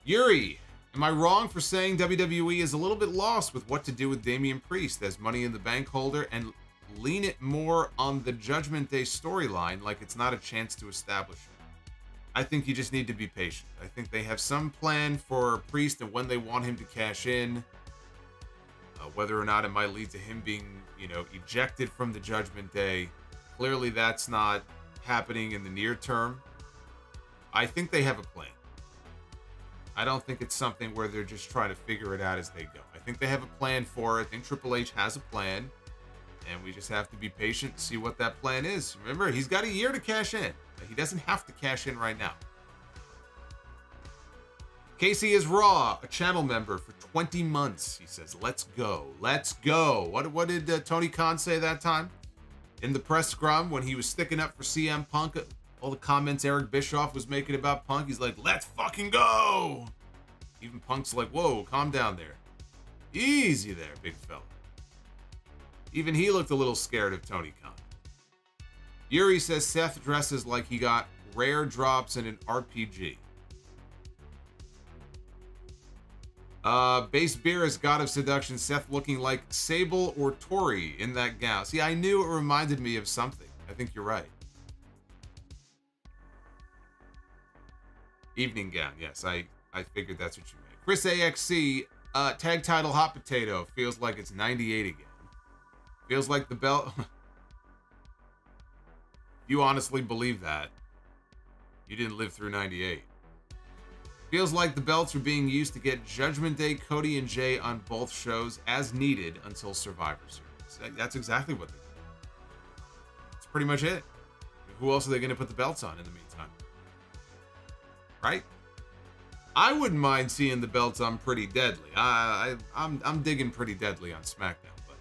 Yuri, am I wrong for saying WWE is a little bit lost with what to do with Damian Priest as Money in the Bank holder and lean it more on the Judgment Day storyline like it's not a chance to establish it? I think you just need to be patient. I think they have some plan for Priest and when they want him to cash in. Whether or not it might lead to him being, ejected from the Judgment Day. Clearly that's not happening in the near term. I think they have a plan. I don't think it's something where they're just trying to figure it out as they go. I think they have a plan for it. I think Triple H has a plan. And we just have to be patient and see what that plan is. Remember, he's got a year to cash in. He doesn't have to cash in right now. Casey is Raw, a channel member for 20 months. He says, let's go. Let's go. What did Tony Khan say that time? In the press scrum when he was sticking up for CM Punk, all the comments Eric Bischoff was making about Punk, he's like, let's fucking go. Even Punk's like, whoa, calm down there. Easy there, big fella. Even he looked a little scared of Tony Khan. Yuri says Seth dresses like he got rare drops in an RPG. Base Beerus, God of Seduction, Seth looking like Sable or Tori in that gown. See, I knew it reminded me of something. I think you're right. Evening gown, yes, I figured that's what you meant. Chris AXC, tag title hot potato. Feels like it's 98 again. Feels like the belt... You honestly believe that? You didn't live through 98. Feels like the belts are being used to get Judgment Day, Cody, and Jay on both shows as needed until Survivor Series. That's exactly what they do. That's pretty much it. Who else are they going to put the belts on in the meantime? Right? I wouldn't mind seeing the belts on Pretty Deadly. I'm digging Pretty Deadly on SmackDown, but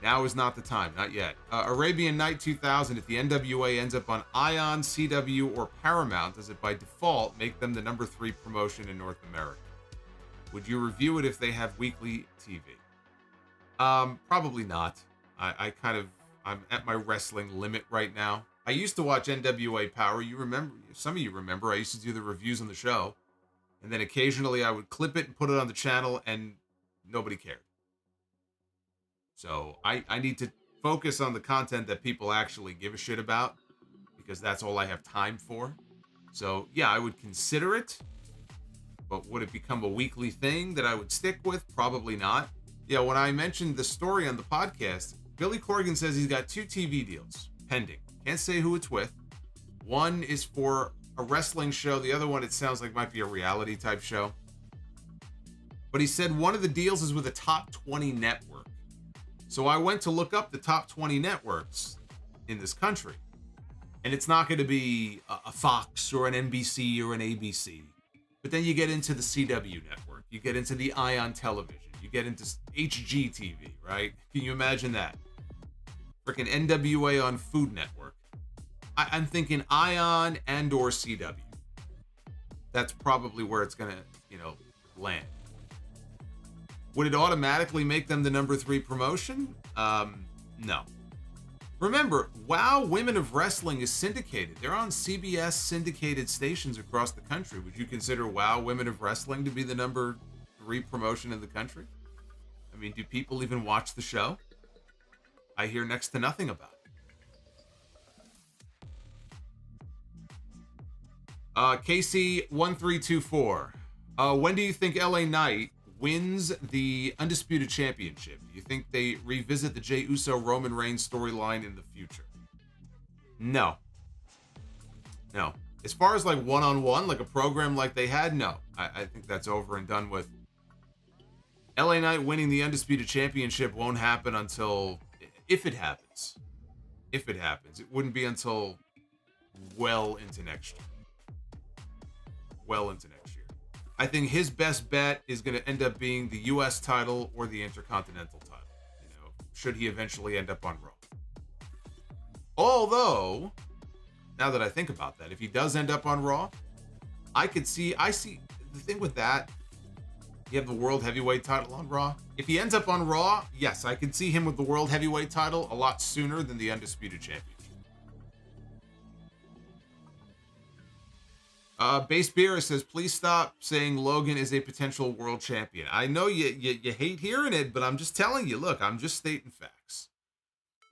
now is not the time, not yet. Arabian Night 2000, if the NWA ends up on Ion, CW, or Paramount, does it by default make them the number 3 promotion in North America? Would you review it if they have weekly TV? Probably not. I'm at my wrestling limit right now. I used to watch NWA Power. You remember, some of you remember, I used to do the reviews on the show. And then occasionally I would clip it and put it on the channel and nobody cared. So I need to focus on the content that people actually give a shit about, because that's all I have time for. So yeah, I would consider it, but would it become a weekly thing that I would stick with? Probably not. Yeah, when I mentioned the story on the podcast, Billy Corgan says he's got 2 TV deals pending. Can't say who it's with. One is for a wrestling show. The other one, it sounds like, might be a reality type show. But he said one of the deals is with a top 20 network. So I went to look up the top 20 networks in this country. And it's not going to be a Fox or an NBC or an ABC. But then you get into the CW network. You get into the Ion Television. You get into HGTV, right? Can you imagine that? Freaking NWA on Food Network. I'm thinking Ion and or CW. That's probably where it's going to, land. Would it automatically make them the number 3 promotion? No. Remember, WOW Women of Wrestling is syndicated. They're on CBS syndicated stations across the country. Would you consider WOW Women of Wrestling to be the number 3 promotion in the country? I mean, do people even watch the show? I hear next to nothing about it. KC1324. When do you think LA Knight wins the Undisputed Championship? Do you think they revisit the Jey Uso Roman Reigns storyline in the future? No. As far as like one-on-one, like a program like they had, no. I think that's over and done with. LA Knight winning the Undisputed Championship won't happen until, if it happens. It wouldn't be until well into next year. I think his best bet is going to end up being the U.S. title or the Intercontinental title, should he eventually end up on Raw. Although, now that I think about that, if he does end up on Raw, I see the thing with that, you have the World Heavyweight title on Raw. If he ends up on Raw, yes, I could see him with the World Heavyweight title a lot sooner than the Undisputed Championship. Base Beer says, please stop saying Logan is a potential world champion. I know you hate hearing it, but I'm just telling you, look, I'm just stating facts.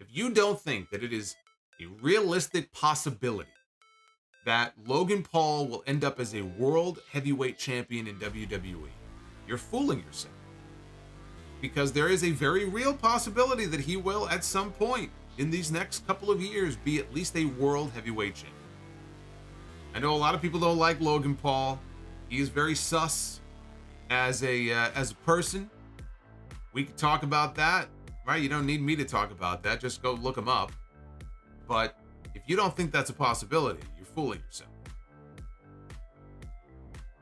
If you don't think that it is a realistic possibility that Logan Paul will end up as a world heavyweight champion in WWE, you're fooling yourself. Because there is a very real possibility that he will, at some point in these next couple of years, be at least a world heavyweight champion. I know a lot of people don't like Logan Paul. He is very sus as a person. We could talk about that, right? You don't need me to talk about that. Just go look him up. But if you don't think that's a possibility, you're fooling yourself.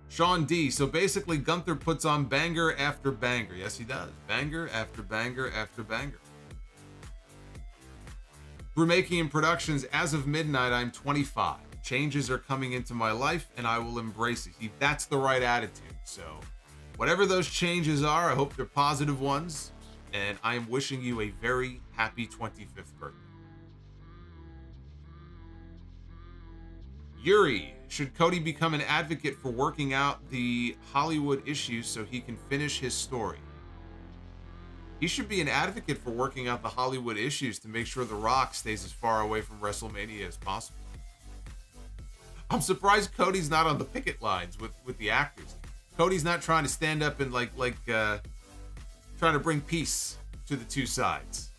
Sean D. So basically, Gunther puts on banger after banger. Yes, he does. Banger after banger after banger. Brewmaking Productions, as of midnight, I'm 25. Changes are coming into my life and I will embrace it. See, that's the right attitude. So whatever those changes are, I hope they're positive ones. And I am wishing you a very happy 25th birthday. Yuri, should Cody become an advocate for working out the Hollywood issues so he can finish his story? He should be an advocate for working out the Hollywood issues to make sure The Rock stays as far away from WrestleMania as possible. I'm surprised Cody's not on the picket lines with the actors. Cody's not trying to stand up and trying to bring peace to the two sides.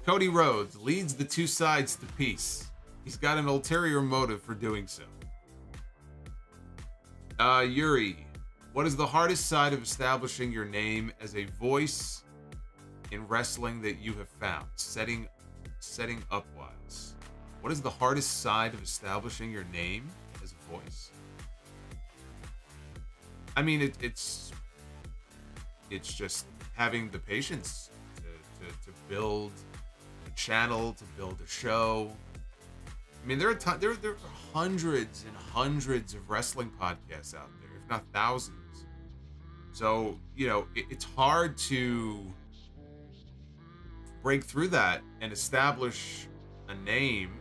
Cody Rhodes leads the two sides to peace. He's got an ulterior motive for doing so. Yuri, what is the hardest side of establishing your name as a voice in wrestling that you have found? Setting up wise. What is the hardest side of establishing your name as a voice? I mean, it's just having the patience to build a channel, to build a show. I mean, there are hundreds and hundreds of wrestling podcasts out there, if not thousands. So, it's hard to break through that and establish a name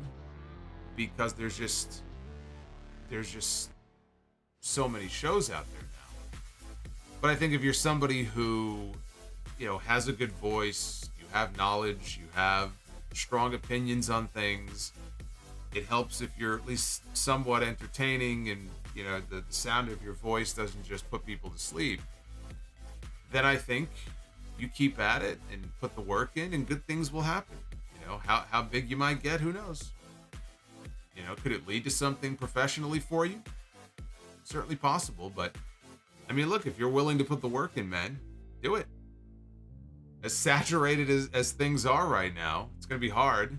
because there's just so many shows out there now. But I think if you're somebody who, has a good voice, you have knowledge, you have strong opinions on things, it helps if you're at least somewhat entertaining and, the sound of your voice doesn't just put people to sleep, then I think you keep at it and put the work in and good things will happen. How big you might get, who knows? Could it lead to something professionally for you? Certainly possible, but I mean, look, if you're willing to put the work in, man, do it. As saturated as things are right now, it's going to be hard.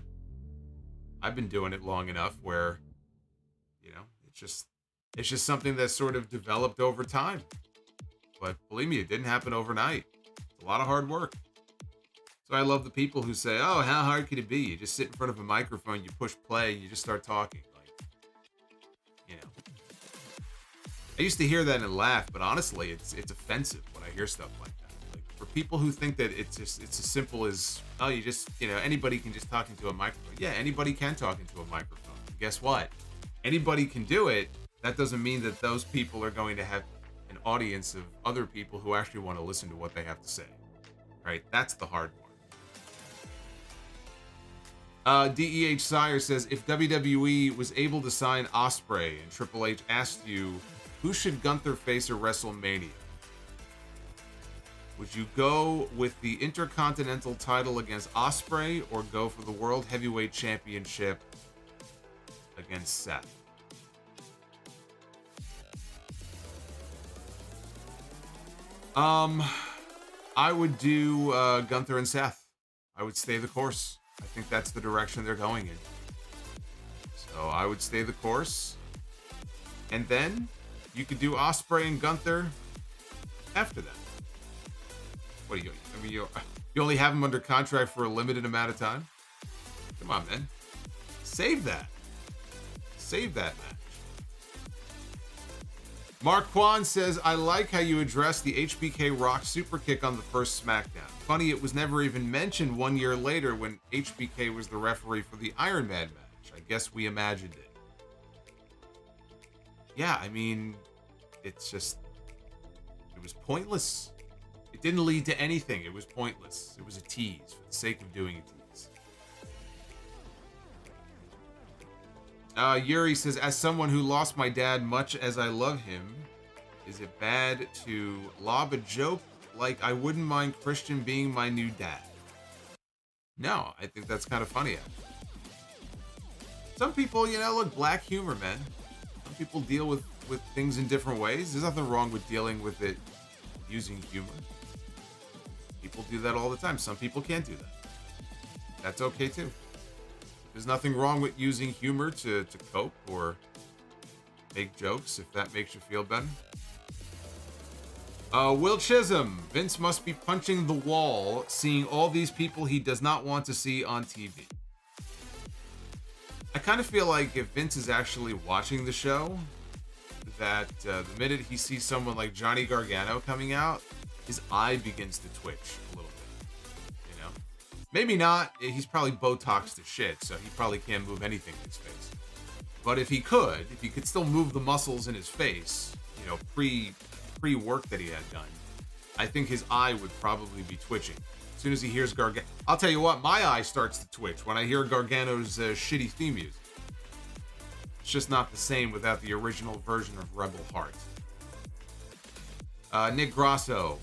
I've been doing it long enough where, it's just something that's sort of developed over time. But believe me, it didn't happen overnight. It's a lot of hard work. So I love the people who say, oh, how hard could it be? You just sit in front of a microphone, you push play, and you just start talking. I used to hear that and laugh, but honestly, it's offensive when I hear stuff like that. Like, for people who think that it's as simple as, oh, you just, anybody can just talk into a microphone. Yeah, anybody can talk into a microphone. Guess what? Anybody can do it. That doesn't mean that those people are going to have an audience of other people who actually want to listen to what they have to say. Right? That's the hard part. DEH Sire says, if WWE was able to sign Ospreay and Triple H asked you, who should Gunther face at WrestleMania? Would you go with the Intercontinental title against Ospreay or go for the World Heavyweight Championship against Seth? I would do Gunther and Seth. I would stay the course. I think that's the direction they're going in. So I would stay the course. And then you could do Ospreay and Gunther after that. What do you? I mean, you only have them under contract for a limited amount of time. Come on, man. Save that. Save that match. Mark Kwan says, I like how you addressed the HBK Rock super kick on the first SmackDown. Funny, it was never even mentioned 1 year later when HBK was the referee for the Iron Man match. I guess we imagined it. Yeah, I mean, it was pointless. It didn't lead to anything. It was pointless. It was a tease for the sake of doing a tease. Yuri says, as someone who lost my dad much as I love him, is it bad to lob a joke like I wouldn't mind Christian being my new dad? No, I think that's kind of funny, actually. Some people, look, black humor, man. Some people deal with things in different ways. There's nothing wrong with dealing with it using humor. People do that all the time. Some people can't do that. That's okay, too. There's nothing wrong with using humor to cope or make jokes if that makes you feel better. Will Chisholm. Vince must be punching the wall, seeing all these people he does not want to see on TV. I kind of feel like if Vince is actually watching the show, that the minute he sees someone like Johnny Gargano coming out, his eye begins to twitch a little bit. Maybe not. He's probably Botoxed to shit, so he probably can't move anything in his face. But if he could still move the muscles in his face, you know, pre-work that he had done, I think his eye would probably be twitching. As soon as he hears Gargano, I'll tell you what, my eye starts to twitch when I hear Gargano's shitty theme music. It's just not the same without the original version of Rebel Heart. Nick Grosso,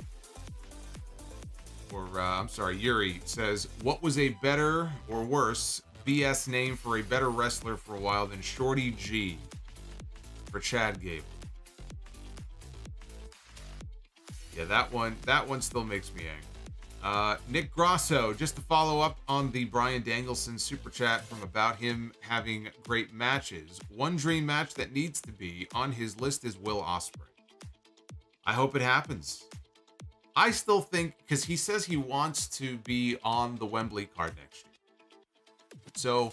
Yuri says, what was a better or worse BS name for a better wrestler for a while than Shorty G for Chad Gable? Yeah, that one still makes me angry. Nick Grosso, just to follow up on the Bryan Danielson super chat from about him having great matches. One dream match that needs to be on his list is Will Ospreay. I hope it happens. I still think, because he says he wants to be on the Wembley card next year. So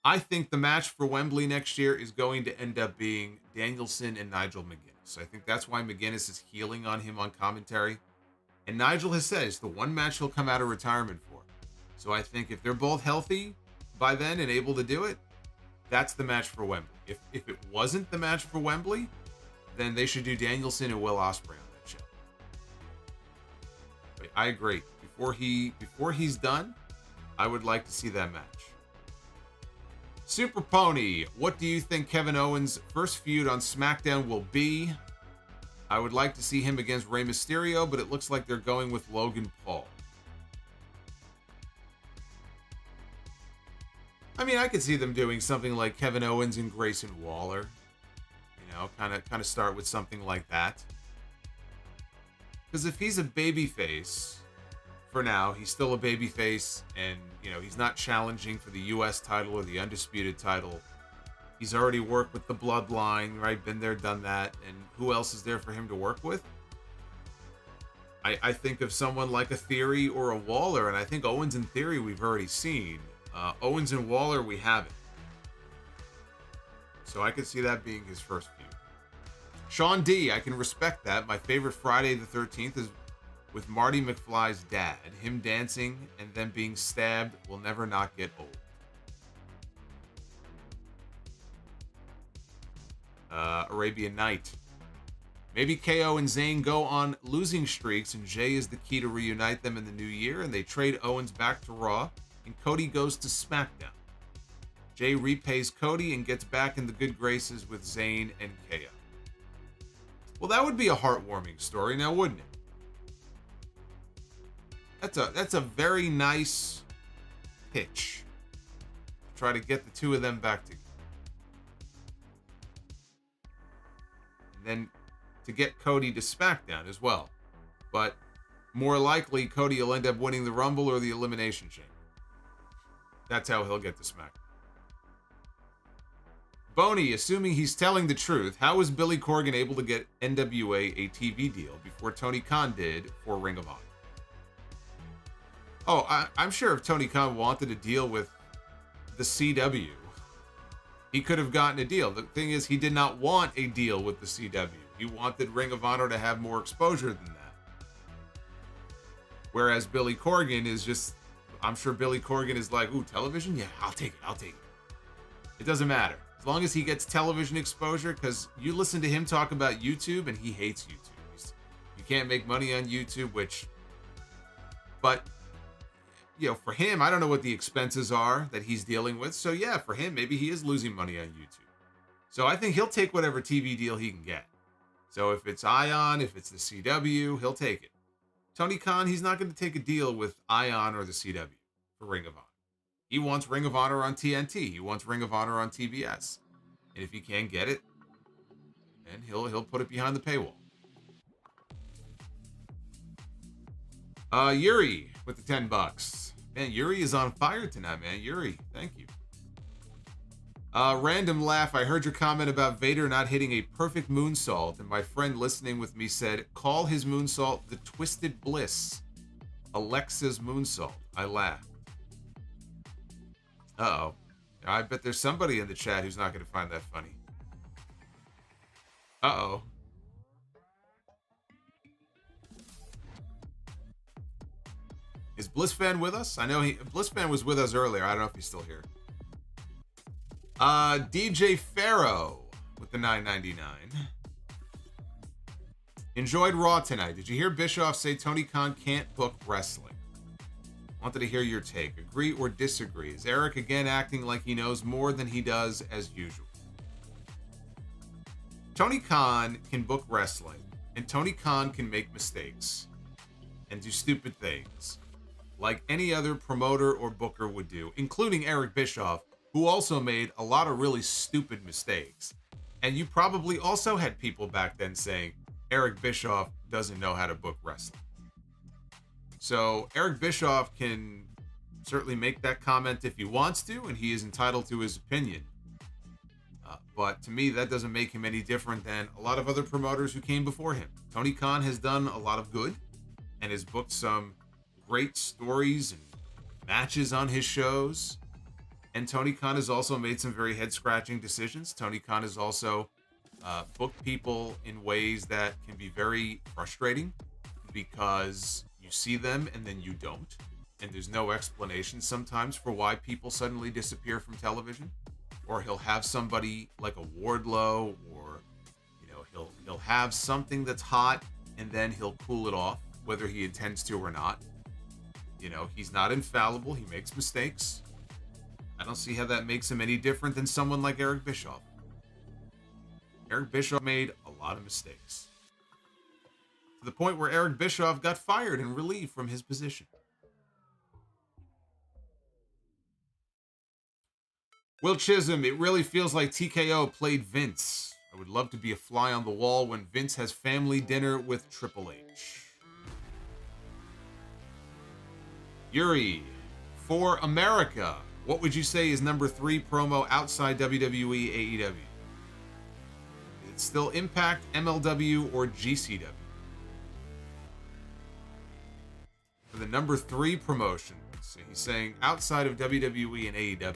I think the match for Wembley next year is going to end up being Danielson and Nigel McGuinness. I think that's why McGuinness is healing on him on commentary. And Nigel has said it's the one match he'll come out of retirement for. So I think if they're both healthy by then and able to do it, that's the match for Wembley. If it wasn't the match for Wembley, then they should do Danielson and Will Ospreay on that show. But I agree. Before he's done, I would like to see that match. Super Pony, what do you think Kevin Owens' first feud on SmackDown will be? I would like to see him against Rey Mysterio, but it looks like they're going with Logan Paul. I mean, I could see them doing something like Kevin Owens and Grayson Waller. You know, kind of start with something like that. Because if he's a babyface, for now, he's still a babyface, and, you know, he's not challenging for the U.S. title or the Undisputed title. He's already worked with the Bloodline, right? Been there, done that. And who else is there for him to work with? I think of someone like a Theory or a Waller, and I think Owens and Theory we've already seen. Owens and Waller we haven't. So I could see that being his first feud. Sean D, I can respect that. My favorite Friday the 13th is with Marty McFly's dad. Him dancing and then being stabbed will never not get old. Arabian Night. Maybe KO and Zayn go on losing streaks and Jay is the key to reunite them in the new year, and they trade Owens back to Raw and Cody goes to SmackDown. Jay repays Cody and gets back in the good graces with Zayn and KO. Well, that would be a heartwarming story now, wouldn't it? That's a very nice pitch. Try to get the two of them back together. And then to get Cody to SmackDown as well. But more likely, Cody will end up winning the Rumble or the Elimination Chamber. That's how he'll get to SmackDown. Boney, assuming he's telling the truth, how was Billy Corgan able to get NWA a TV deal before Tony Khan did for Ring of Honor? Oh, I'm sure if Tony Khan wanted to deal with the CW, he could have gotten a deal. The thing is, he did not want a deal with the CW. He wanted Ring of Honor to have more exposure than that. Whereas Billy Corgan is just, I'm sure Billy Corgan is like, ooh, television? Yeah, I'll take it. It doesn't matter. As long as he gets television exposure, because you listen to him talk about YouTube and he hates YouTube. You can't make money on YouTube, but, you know, for him, I don't know what the expenses are that he's dealing with. So yeah, for him, maybe he is losing money on YouTube. So I think he'll take whatever TV deal he can get. So if it's Ion, if it's the CW, he'll take it. Tony Khan, he's not going to take a deal with Ion or the CW for Ring of Honor. He wants Ring of Honor on TNT. He wants Ring of Honor on TBS. And if he can't get it, then he'll put it behind the paywall. Yuri with the $10. Man, Yuri is on fire tonight, man. Yuri, thank you. Random laugh. I heard your comment about Vader not hitting a perfect moonsault, and my friend listening with me said, call his moonsault the Twisted Bliss. Alexa's moonsault. I laughed. Uh-oh. I bet there's somebody in the chat who's not going to find that funny. Uh-oh. Is Blissfan with us? I know Blissfan was with us earlier. I don't know if he's still here. DJ Pharaoh with the $9.99. Enjoyed Raw tonight. Did you hear Bischoff say Tony Khan can't book wrestling? Wanted to hear your take. Agree or disagree? Is Eric again acting like he knows more than he does as usual? Tony Khan can book wrestling, and Tony Khan can make mistakes and do stupid things like any other promoter or booker would do, including Eric Bischoff, who also made a lot of really stupid mistakes. And you probably also had people back then saying Eric Bischoff doesn't know how to book wrestling. So Eric Bischoff can certainly make that comment if he wants to, and he is entitled to his opinion. But to me, that doesn't make him any different than a lot of other promoters who came before him. Tony Khan has done a lot of good and has booked some great stories and matches on his shows. And Tony Khan has also made some very head-scratching decisions. Tony Khan has also booked people in ways that can be very frustrating because you see them and then you don't. And there's no explanation sometimes for why people suddenly disappear from television. Or he'll have somebody like a Wardlow, or he'll have something that's hot and then he'll cool it off, whether he intends to or not. He's not infallible. He makes mistakes. I don't see how that makes him any different than someone like Eric Bischoff. Eric Bischoff made a lot of mistakes, to the point where Eric Bischoff got fired and relieved from his position. Will Chisholm, it really feels like TKO played Vince. I would love to be a fly on the wall when Vince has family dinner with Triple H. Yuri, for America, what would you say is number 3 promo outside WWE AEW? Is it still Impact, MLW, or GCW? For the number 3 promotion, so he's saying outside of WWE and AEW.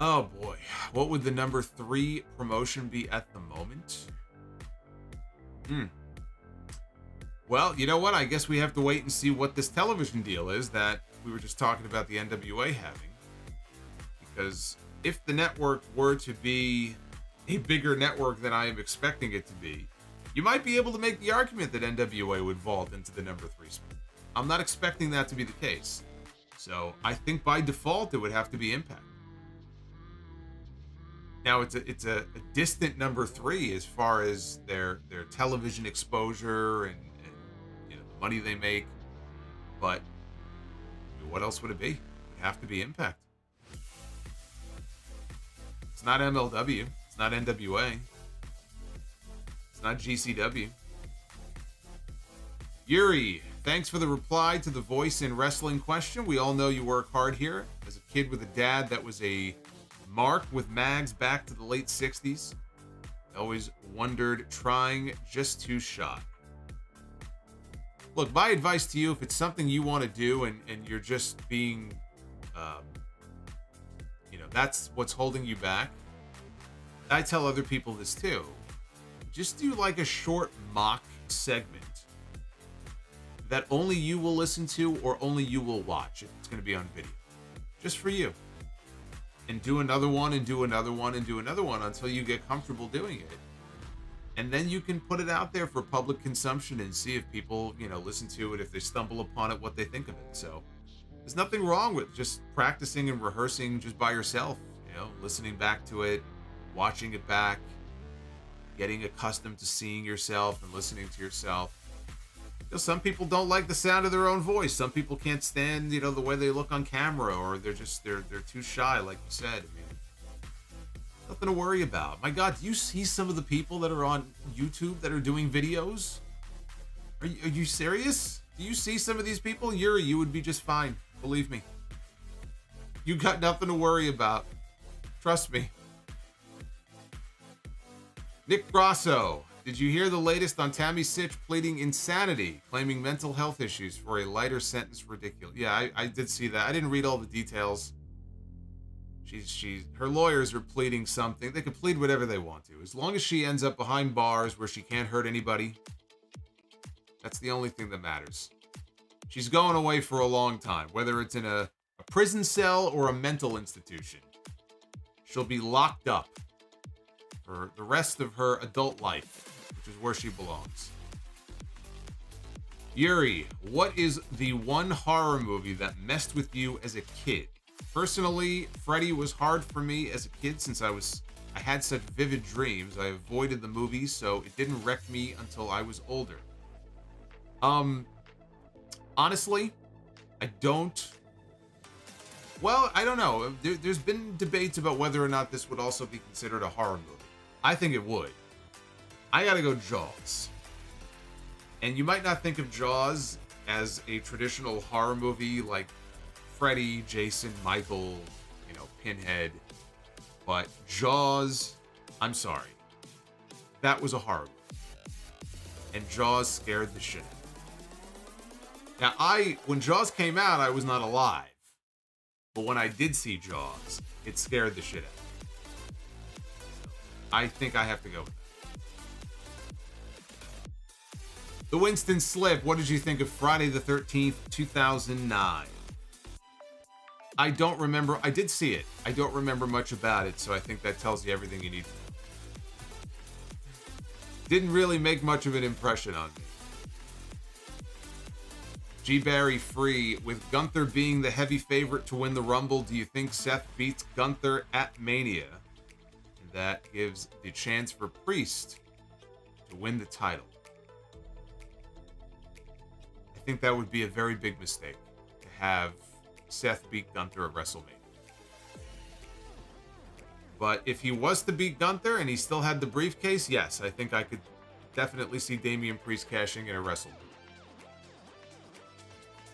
Oh boy, what would the number 3 promotion be at the moment? Well, you know what? I guess we have to wait and see what this television deal is that we were just talking about the NWA having. Because if the network were to be a bigger network than I am expecting it to be, you might be able to make the argument that NWA would vault into the number 3 spot. I'm not expecting that to be the case. So I think by default it would have to be Impact. Now it's a distant number 3 as far as their television exposure and the money they make, but what else would it be? It would have to be Impact. It's not MLW. It's not NWA. It's not GCW. Yuri, thanks for the reply to the voice in wrestling question. We all know you work hard here. As a kid with a dad that was a mark with mags back to the late 60s, I always wondered, trying, just too shy. Look, my advice to you, if it's something you want to do and you're just being, that's what's holding you back. I tell other people this too. Just do like a short mock segment that only you will listen to or only you will watch if it's going to be on video. Just for you. And do another one and do another one and do another one until you get comfortable doing it. And then you can put it out there for public consumption and see if people, listen to it, if they stumble upon it, what they think of it. So there's nothing wrong with just practicing and rehearsing just by yourself, listening back to it, watching it back, getting accustomed to seeing yourself and listening to yourself. Some people don't like the sound of their own voice. Some people can't stand, the way they look on camera, or they're too shy, like you said. I mean, nothing to worry about. My God, do you see some of the people that are on YouTube that are doing videos? Are you serious? Do you see some of these people? You would be just fine. Believe me. You got nothing to worry about. Trust me. Nick Grasso. Did you hear the latest on Tammy Sitch pleading insanity, claiming mental health issues for a lighter sentence? Ridiculous. Yeah, I did see that. I didn't read all the details. Her lawyers are pleading something. They can plead whatever they want to. As long as she ends up behind bars where she can't hurt anybody, that's the only thing that matters. She's going away for a long time, whether it's in a prison cell or a mental institution. she'll be locked up for the rest of her adult life, which is where she belongs. Yuri, what is the one horror movie that messed with you as a kid? Personally, Freddy was hard for me as a kid since I had such vivid dreams. I avoided the movies, so it didn't wreck me until I was older. Honestly, I don't know. There's been debates about whether or not this would also be considered a horror movie. I think it would. I gotta go Jaws. And you might not think of Jaws as a traditional horror movie like Freddy, Jason, Michael, Pinhead. But Jaws, I'm sorry. That was a horror movie. And Jaws scared the shit out of me. Now, when Jaws came out, I was not alive. But when I did see Jaws, it scared the shit out of me. So I think I have to go with that. The Winston Slip, what did you think of Friday the 13th, 2009? I don't remember. I did see it. I don't remember much about it, so I think that tells you everything you need to know. Didn't really make much of an impression on me. G. Barry Free, with Gunther being the heavy favorite to win the Rumble, do you think Seth beats Gunther at Mania? And that gives the chance for Priest to win the title. I think that would be a very big mistake to have Seth beat Gunther at WrestleMania. But if he was to beat Gunther and he still had the briefcase, yes, I think I could definitely see Damian Priest cashing in a WrestleMania.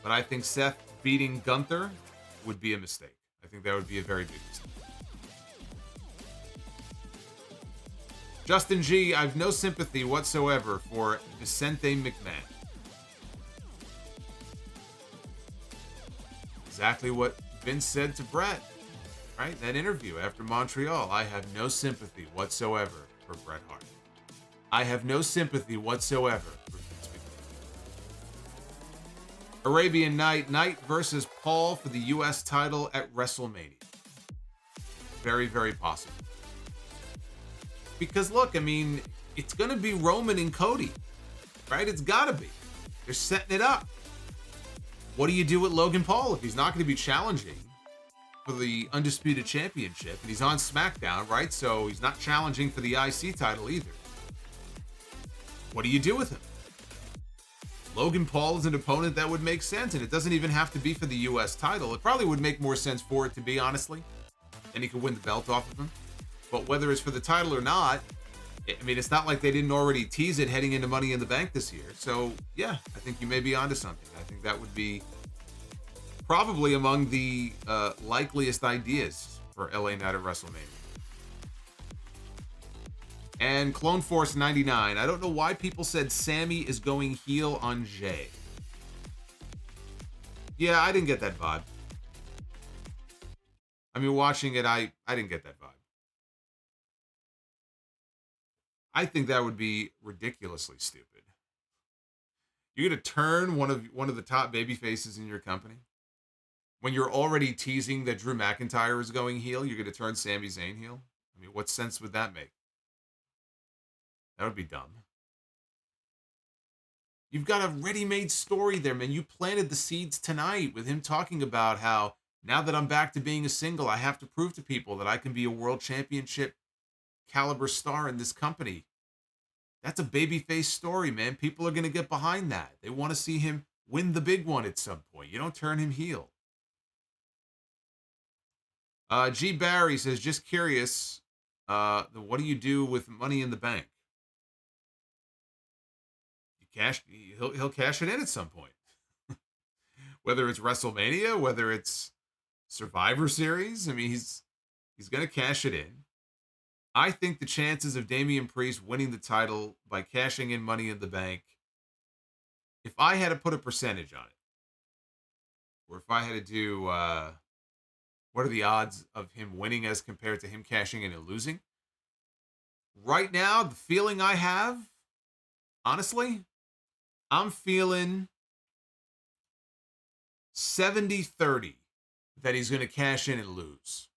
But I think Seth beating Gunther would be a mistake. I think that would be a very big mistake. Justin G, I've no sympathy whatsoever for Vicente McMahon. Exactly what Vince said to Bret, right? In that interview after Montreal. I have no sympathy whatsoever for Bret Hart. I have no sympathy whatsoever for Vince McMahon. Arabian Night, Knight versus Paul for the U.S. title at WrestleMania. Very, very possible. Because look, I mean, it's going to be Roman and Cody, right? It's got to be. They're setting it up. What do you do with Logan Paul if he's not going to be challenging for the Undisputed Championship? And he's on SmackDown, right? So he's not challenging for the IC title either. What do you do with him? Logan Paul is an opponent that would make sense, and it doesn't even have to be for the U.S. title. It probably would make more sense for it to be, honestly. And he could win the belt off of him. But whether it's for the title or not, I mean, it's not like they didn't already tease it heading into Money in the Bank this year. So, yeah, I think you may be onto something. I think that would be probably among the likeliest ideas for LA Knight at WrestleMania. And Clone Force 99. I don't know why people said Sami is going heel on Jay. Yeah, I didn't get that vibe. I mean, watching it, I didn't get that vibe. I think that would be ridiculously stupid. You're gonna turn one of the top baby faces in your company when you're already teasing that Drew McIntyre is going heel. You're gonna turn Sami Zayn heel. I mean, what sense would that make? That would be dumb. You've got a ready-made story there, man. You planted the seeds tonight with him talking about how now that I'm back to being a single, I have to prove to people that I can be a world championship caliber star in this company. That's a babyface story, man. People are going to get behind that. They want to see him win the big one at some point. You don't turn him heel. G. Barry says, just curious, what do you do with Money in the Bank? He'll cash it in at some point. Whether it's WrestleMania, whether it's Survivor Series, I mean, he's going to cash it in. I think the chances of Damian Priest winning the title by cashing in Money in the Bank, if I had to put a percentage on it, or if I had to do, what are the odds of him winning as compared to him cashing in and losing? Right now, the feeling I have, honestly, I'm feeling 70-30 that he's going to cash in and lose.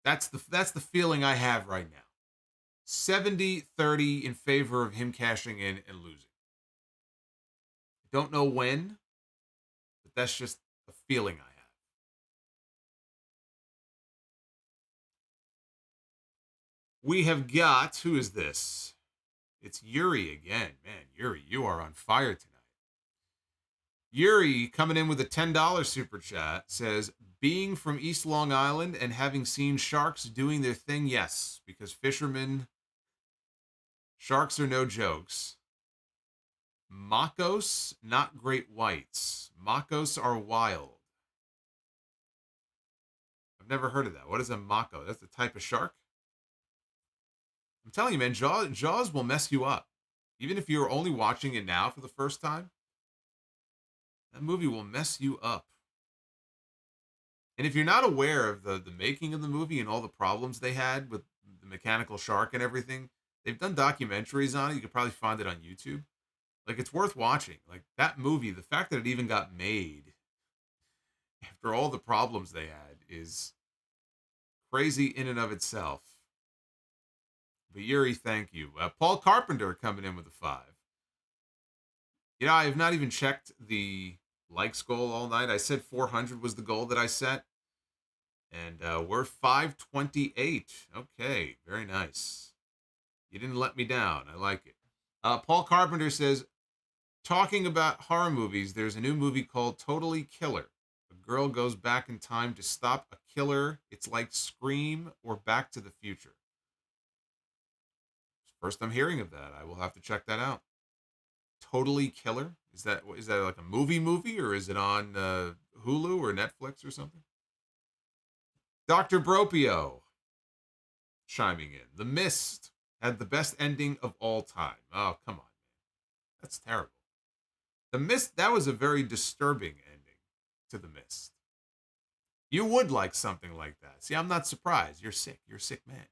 That's the feeling I have right now. 70-30 in favor of him cashing in and losing. Don't know when, but that's just a feeling I have. We have got, who is this? It's Yuri again. Man, Yuri, you are on fire tonight. Yuri coming in with a $10 super chat says, being from East Long Island and having seen sharks doing their thing, yes, because sharks are no jokes. Makos, not great whites. Makos are wild. I've never heard of that. What is a mako? That's a type of shark? I'm telling you, man, Jaws will mess you up. Even if you're only watching it now for the first time, that movie will mess you up. And if you're not aware of the making of the movie and all the problems they had with the mechanical shark and everything, they've done documentaries on it. You could probably find it on YouTube. Like, it's worth watching. Like, that movie, the fact that it even got made after all the problems they had is crazy in and of itself. But Yuri, thank you. Paul Carpenter coming in with a 5. You know, I have not even checked the likes goal all night. I said 400 was the goal that I set. And we're 528. Okay, very nice. You didn't let me down. I like it. Paul Carpenter says, talking about horror movies, there's a new movie called Totally Killer. A girl goes back in time to stop a killer. It's like Scream or Back to the Future. First I'm hearing of that. I will have to check that out. Totally Killer? Is that like a movie, or is it on Hulu or Netflix or something? Dr. Bropio chiming in. The Mist had the best ending of all time. Oh, come on, man. That's terrible. The Mist, that was a very disturbing ending to The Mist. You would like something like that. See, I'm not surprised. You're sick. You're a sick man.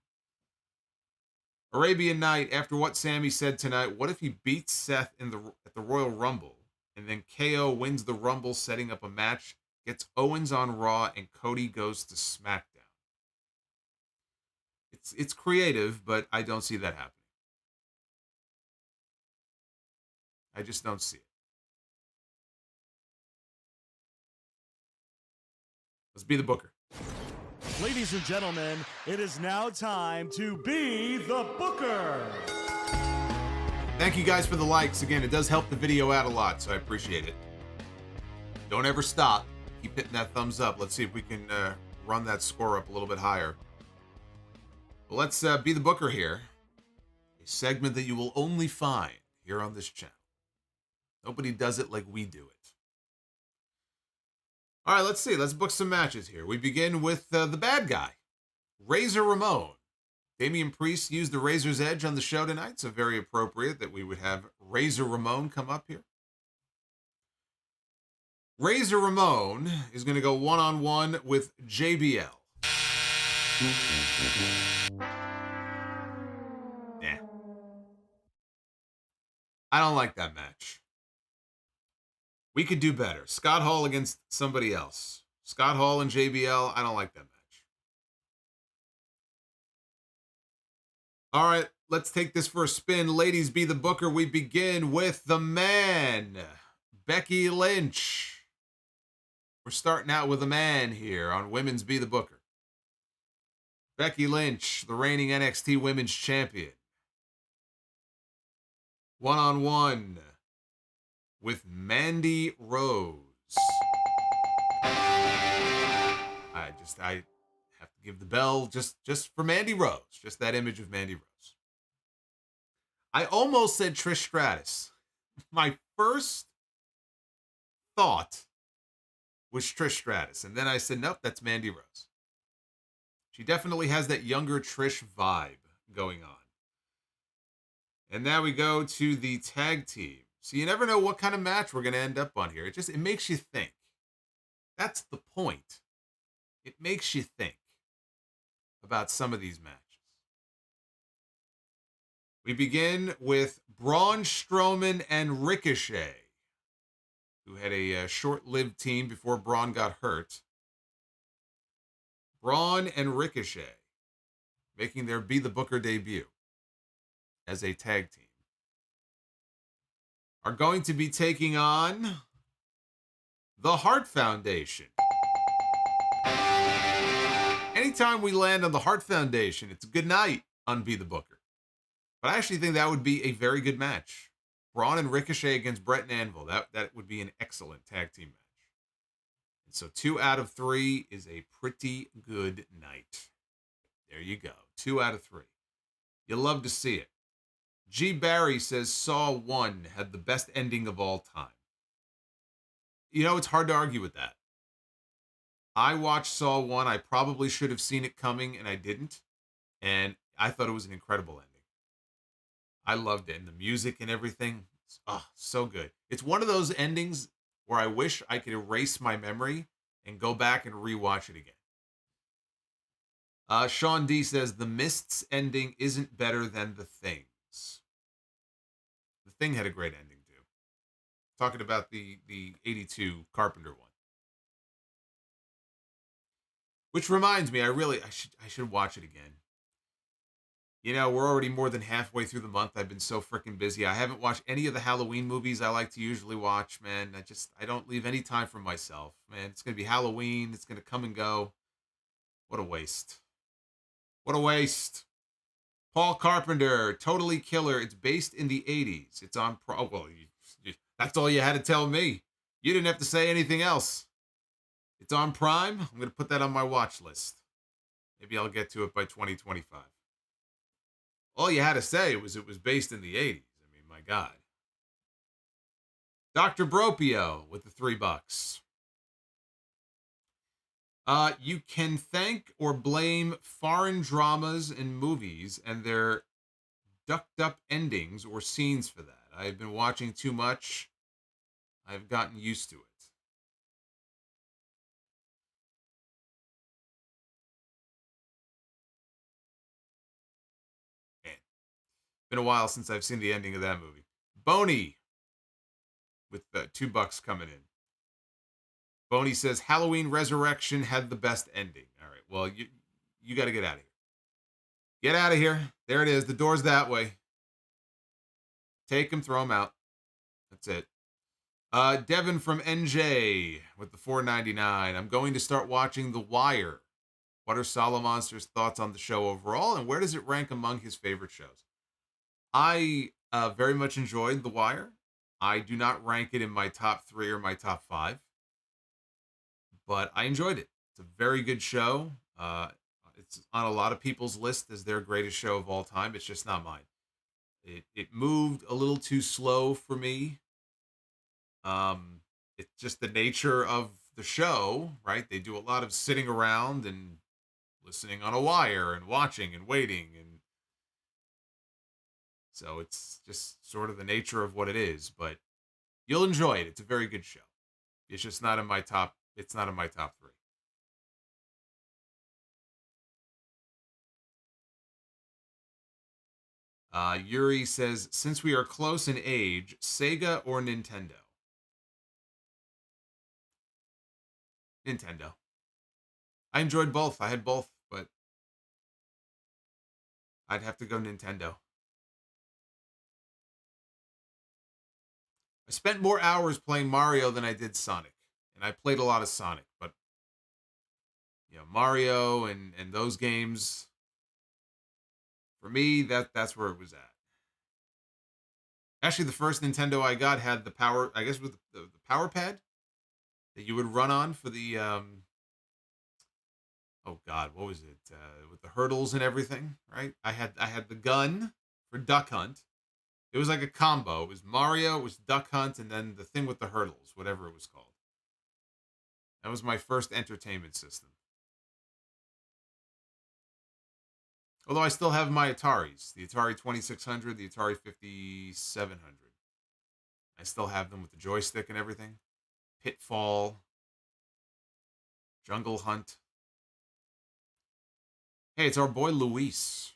Arabian Night, after what Sami said tonight, what if he beats Seth at the Royal Rumble, and then KO wins the Rumble, setting up a match, gets Owens on Raw, and Cody goes to SmackDown? It's creative, but I don't see that happening. I just don't see it. Let's be the booker. Ladies and gentlemen, it is now time to be the booker. Thank you guys for the likes. Again, it does help the video out a lot, so I appreciate it. Don't ever stop. Keep hitting that thumbs up. Let's see if we can run that score up a little bit higher. Well, let's be the booker here. A segment that you will only find here on this channel. Nobody does it like we do it. All right, let's see. Let's book some matches here. We begin with the bad guy, Razor Ramon. Damian Priest used the Razor's Edge on the show tonight, so very appropriate that we would have Razor Ramon come up here. Razor Ramon is going to go one-on-one with JBL. Yeah. I don't like that match. We could do better. Scott Hall against somebody else. Scott Hall and JBL, I don't like that match. All right, let's take this for a spin. Ladies, be the booker. We begin with the man, Becky Lynch. We're starting out with a man here on Women's Be the Booker. Becky Lynch, the reigning NXT Women's Champion. One-on-one with Mandy Rose. I have to give the bell just for Mandy Rose. Just that image of Mandy Rose. I almost said Trish Stratus. My first thought was Trish Stratus. And then I said, nope, that's Mandy Rose. She definitely has that younger Trish vibe going on. And now we go to the tag team. So you never know what kind of match we're going to end up on here. It makes you think. That's the point. It makes you think about some of these matches. We begin with Braun Strowman and Ricochet, who had a short-lived team before Braun got hurt. Braun and Ricochet. making their Be the Booker debut as a tag team, are going to be taking on the Hart Foundation. Anytime we land on the Hart Foundation, it's a good night on Be the Booker. But I actually think that would be a very good match. Braun and Ricochet against Brett and Anvil. That would be an excellent tag team match. And so 2 out of 3 is a pretty good night. There you go. 2 out of 3. You'll love to see it. G. Barry says Saw 1 had the best ending of all time. You know, it's hard to argue with that. I watched Saw 1. I probably should have seen it coming, and I didn't. And I thought it was an incredible ending. I loved it. And the music and everything. So good. It's one of those endings where I wish I could erase my memory and go back and rewatch it again. Sean D says, The Mist's ending isn't better than The Thing's. The Thing had a great ending, too. Talking about the 82 Carpenter one. Which reminds me, I should watch it again. You know, we're already more than halfway through the month. I've been so freaking busy. I haven't watched any of the Halloween movies I like to usually watch, man. I don't leave any time for myself, man. It's going to be Halloween. It's going to come and go. What a waste. What a waste. Paul Carpenter, Totally Killer. It's based in the 80s. It's on that's all you had to tell me. You didn't have to say anything else. It's on Prime. I'm going to put that on my watch list. Maybe I'll get to it by 2025. All you had to say was it was based in the 80s. I mean, my God. Dr. Bropio with the $3. You can thank or blame foreign dramas and movies and their ducked up endings or scenes for that. I've been watching too much. I've gotten used to it. Been a while since I've seen the ending of that movie. Boney with $2 coming in. Boney says Halloween Resurrection had the best ending. All right, well, you got to get out of here. Get out of here. There it is. The door's that way. Take him, throw him out. That's it. Devin from NJ with the $4.99. I'm going to start watching The Wire. What are Solomonster's thoughts on the show overall, and where does it rank among his favorite shows? I very much enjoyed The Wire. I do not rank it in my top 3 or my top 5, but I enjoyed it. It's a very good show. It's on a lot of people's list as their greatest show of all time. It's just not mine. It moved a little too slow for me. It's just the nature of the show, right? They do a lot of sitting around and listening on a wire and watching and waiting, and so it's just sort of the nature of what it is, but you'll enjoy it. It's a very good show. It's just not in my top. It's not in my top 3. Yuri says, since we are close in age, Sega or Nintendo? Nintendo. I enjoyed both. I had both, but I'd have to go Nintendo. I spent more hours playing Mario than I did Sonic. And I played a lot of Sonic, but Mario and those games, for me, that's where it was at. Actually, the first Nintendo I got had the power, I guess, with the power pad that you would run on for the oh God, what was it? With the hurdles and everything, right? I had the gun for Duck Hunt. It was like a combo. It was Mario, it was Duck Hunt, and then the thing with the hurdles, whatever it was called. That was my first entertainment system. Although I still have my Ataris, the Atari 2600, the Atari 5700. I still have them with the joystick and everything. Pitfall, Jungle Hunt. Hey, it's our boy Luis.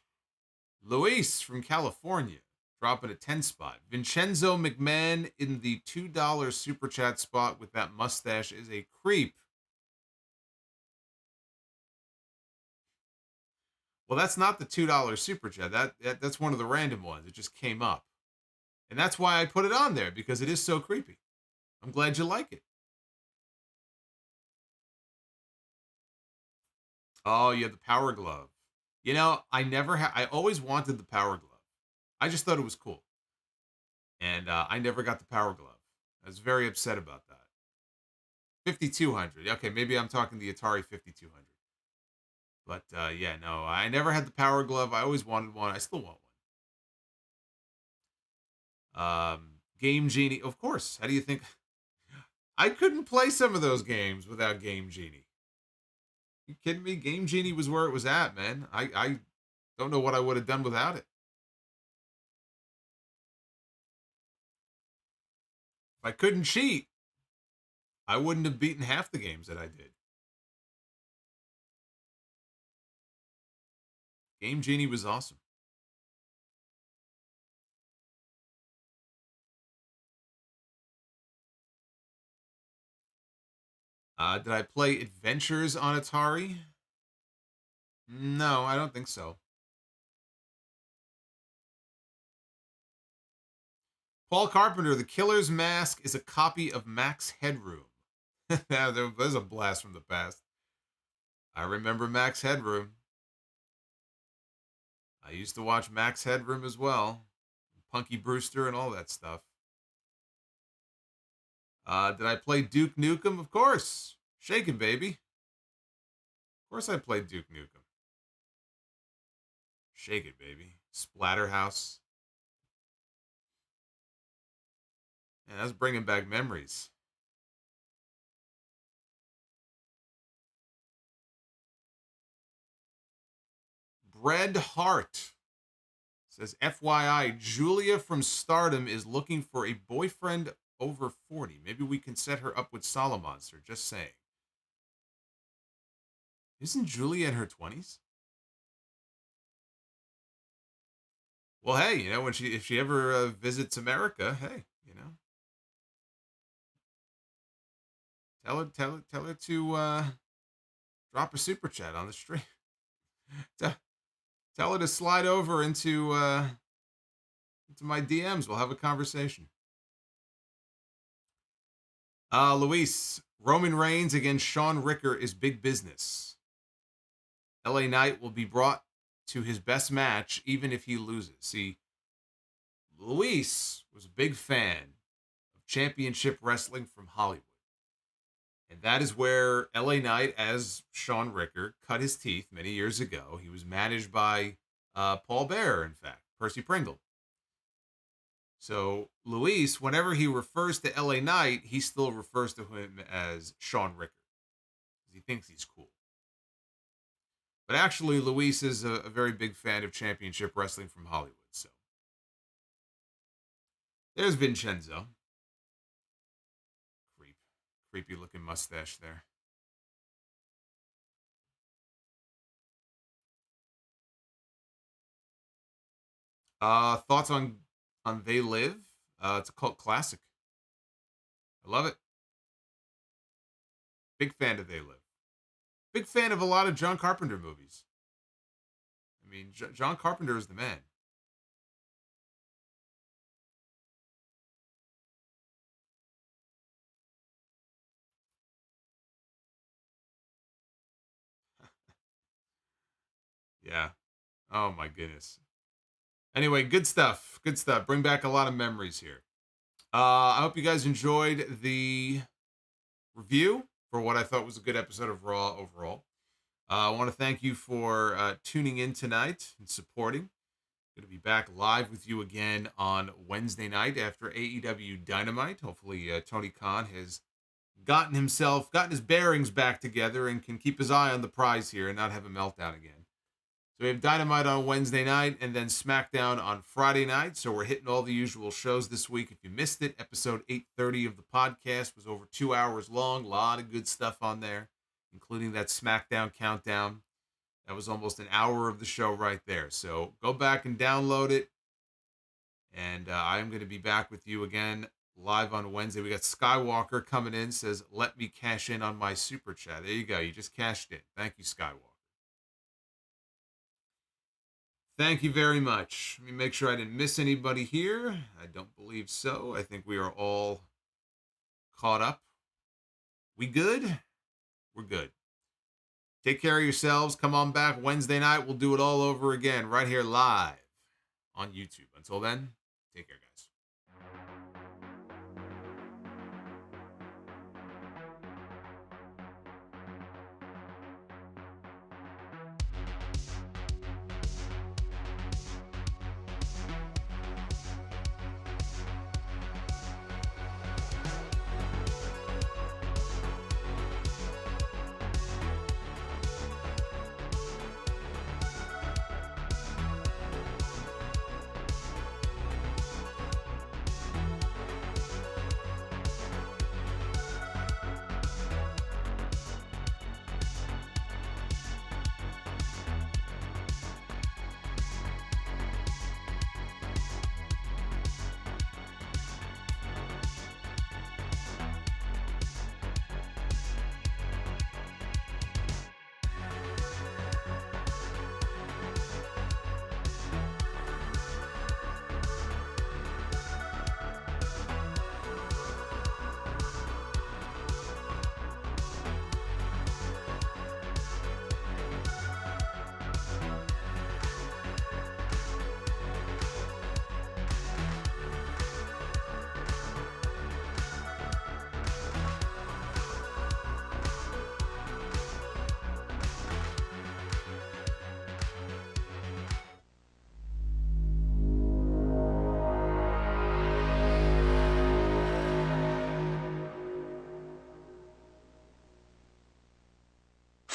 Luis from California, dropping a 10 spot. Vincenzo McMahon in the $2 super chat spot with that mustache is a creep. Well, that's not the $2 super chat. That's one of the random ones. It just came up. And that's why I put it on there, because it is so creepy. I'm glad you like it. Oh, you have the Power Glove. You know, I always wanted the Power Glove. I just thought it was cool. And I never got the Power Glove. I was very upset about that. 5200. Okay, maybe I'm talking the Atari 5200. But yeah, no, I never had the Power Glove. I always wanted one. I still want one. Game Genie, of course. How do you think? I couldn't play some of those games without Game Genie. You kidding me? Game Genie was where it was at, man. I don't know what I would have done without it. If I couldn't cheat, I wouldn't have beaten half the games that I did. Game Genie was awesome. Did I play Adventures on Atari? No, I don't think so. Paul Carpenter, the Killer's Mask is a copy of Max Headroom. There's a blast from the past. I remember Max Headroom. I used to watch Max Headroom as well. Punky Brewster and all that stuff. Did I play Duke Nukem? Of course. Shakin' baby. Of course I played Duke Nukem. Shake it, baby. Splatterhouse. Yeah, that's bringing back memories. Bread Hart says, FYI, Julia from Stardom is looking for a boyfriend over 40. Maybe we can set her up with Solomonster. Just saying. Isn't Julia in her 20s? Well, hey, you know, if she ever visits America, hey, you know, tell her to drop a super chat on the stream. Tell her to slide over into my DMs. We'll have a conversation. Luis, Roman Reigns against Shawn Ricker is big business. LA Knight will be brought to his best match, even if he loses. See, Luis was a big fan of championship wrestling from Hollywood. And that is where LA Knight, as Shawn Ricker, cut his teeth many years ago. He was managed by Paul Bearer, in fact, Percy Pringle. So Luis, whenever he refers to LA Knight, he still refers to him as Shawn Ricker. He thinks he's cool. But actually, Luis is a very big fan of championship wrestling from Hollywood. So there's Vincenzo. Creepy looking mustache there. Thoughts on They Live? It's a cult classic. I love it. Big fan of They Live. Big fan of a lot of John Carpenter movies. I mean, John Carpenter is the man. Yeah. Oh my goodness. Anyway, good stuff. Good stuff. Bring back a lot of memories here. I hope you guys enjoyed the review for what I thought was a good episode of Raw overall. I want to thank you for tuning in tonight and supporting. Going to be back live with you again on Wednesday night after AEW Dynamite. Hopefully, Tony Khan has gotten his bearings back together and can keep his eye on the prize here and not have a meltdown again. So we have Dynamite on Wednesday night and then SmackDown on Friday night. So we're hitting all the usual shows this week. If you missed it, episode 830 of the podcast was over 2 hours long. A lot of good stuff on there, including that SmackDown countdown. That was almost an hour of the show right there. So go back and download it. And I'm going to be back with you again live on Wednesday. We got Skywalker coming in, says, let me cash in on my super chat. There you go. You just cashed in. Thank you, Skywalker. Thank you very much. Let me make sure I didn't miss anybody here. I don't believe so. I think we are all caught up. We good? We're good. Take care of yourselves. Come on back Wednesday night. We'll do it all over again right here live on YouTube. Until then, take care, guys.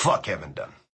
Fuck Evan Dunn.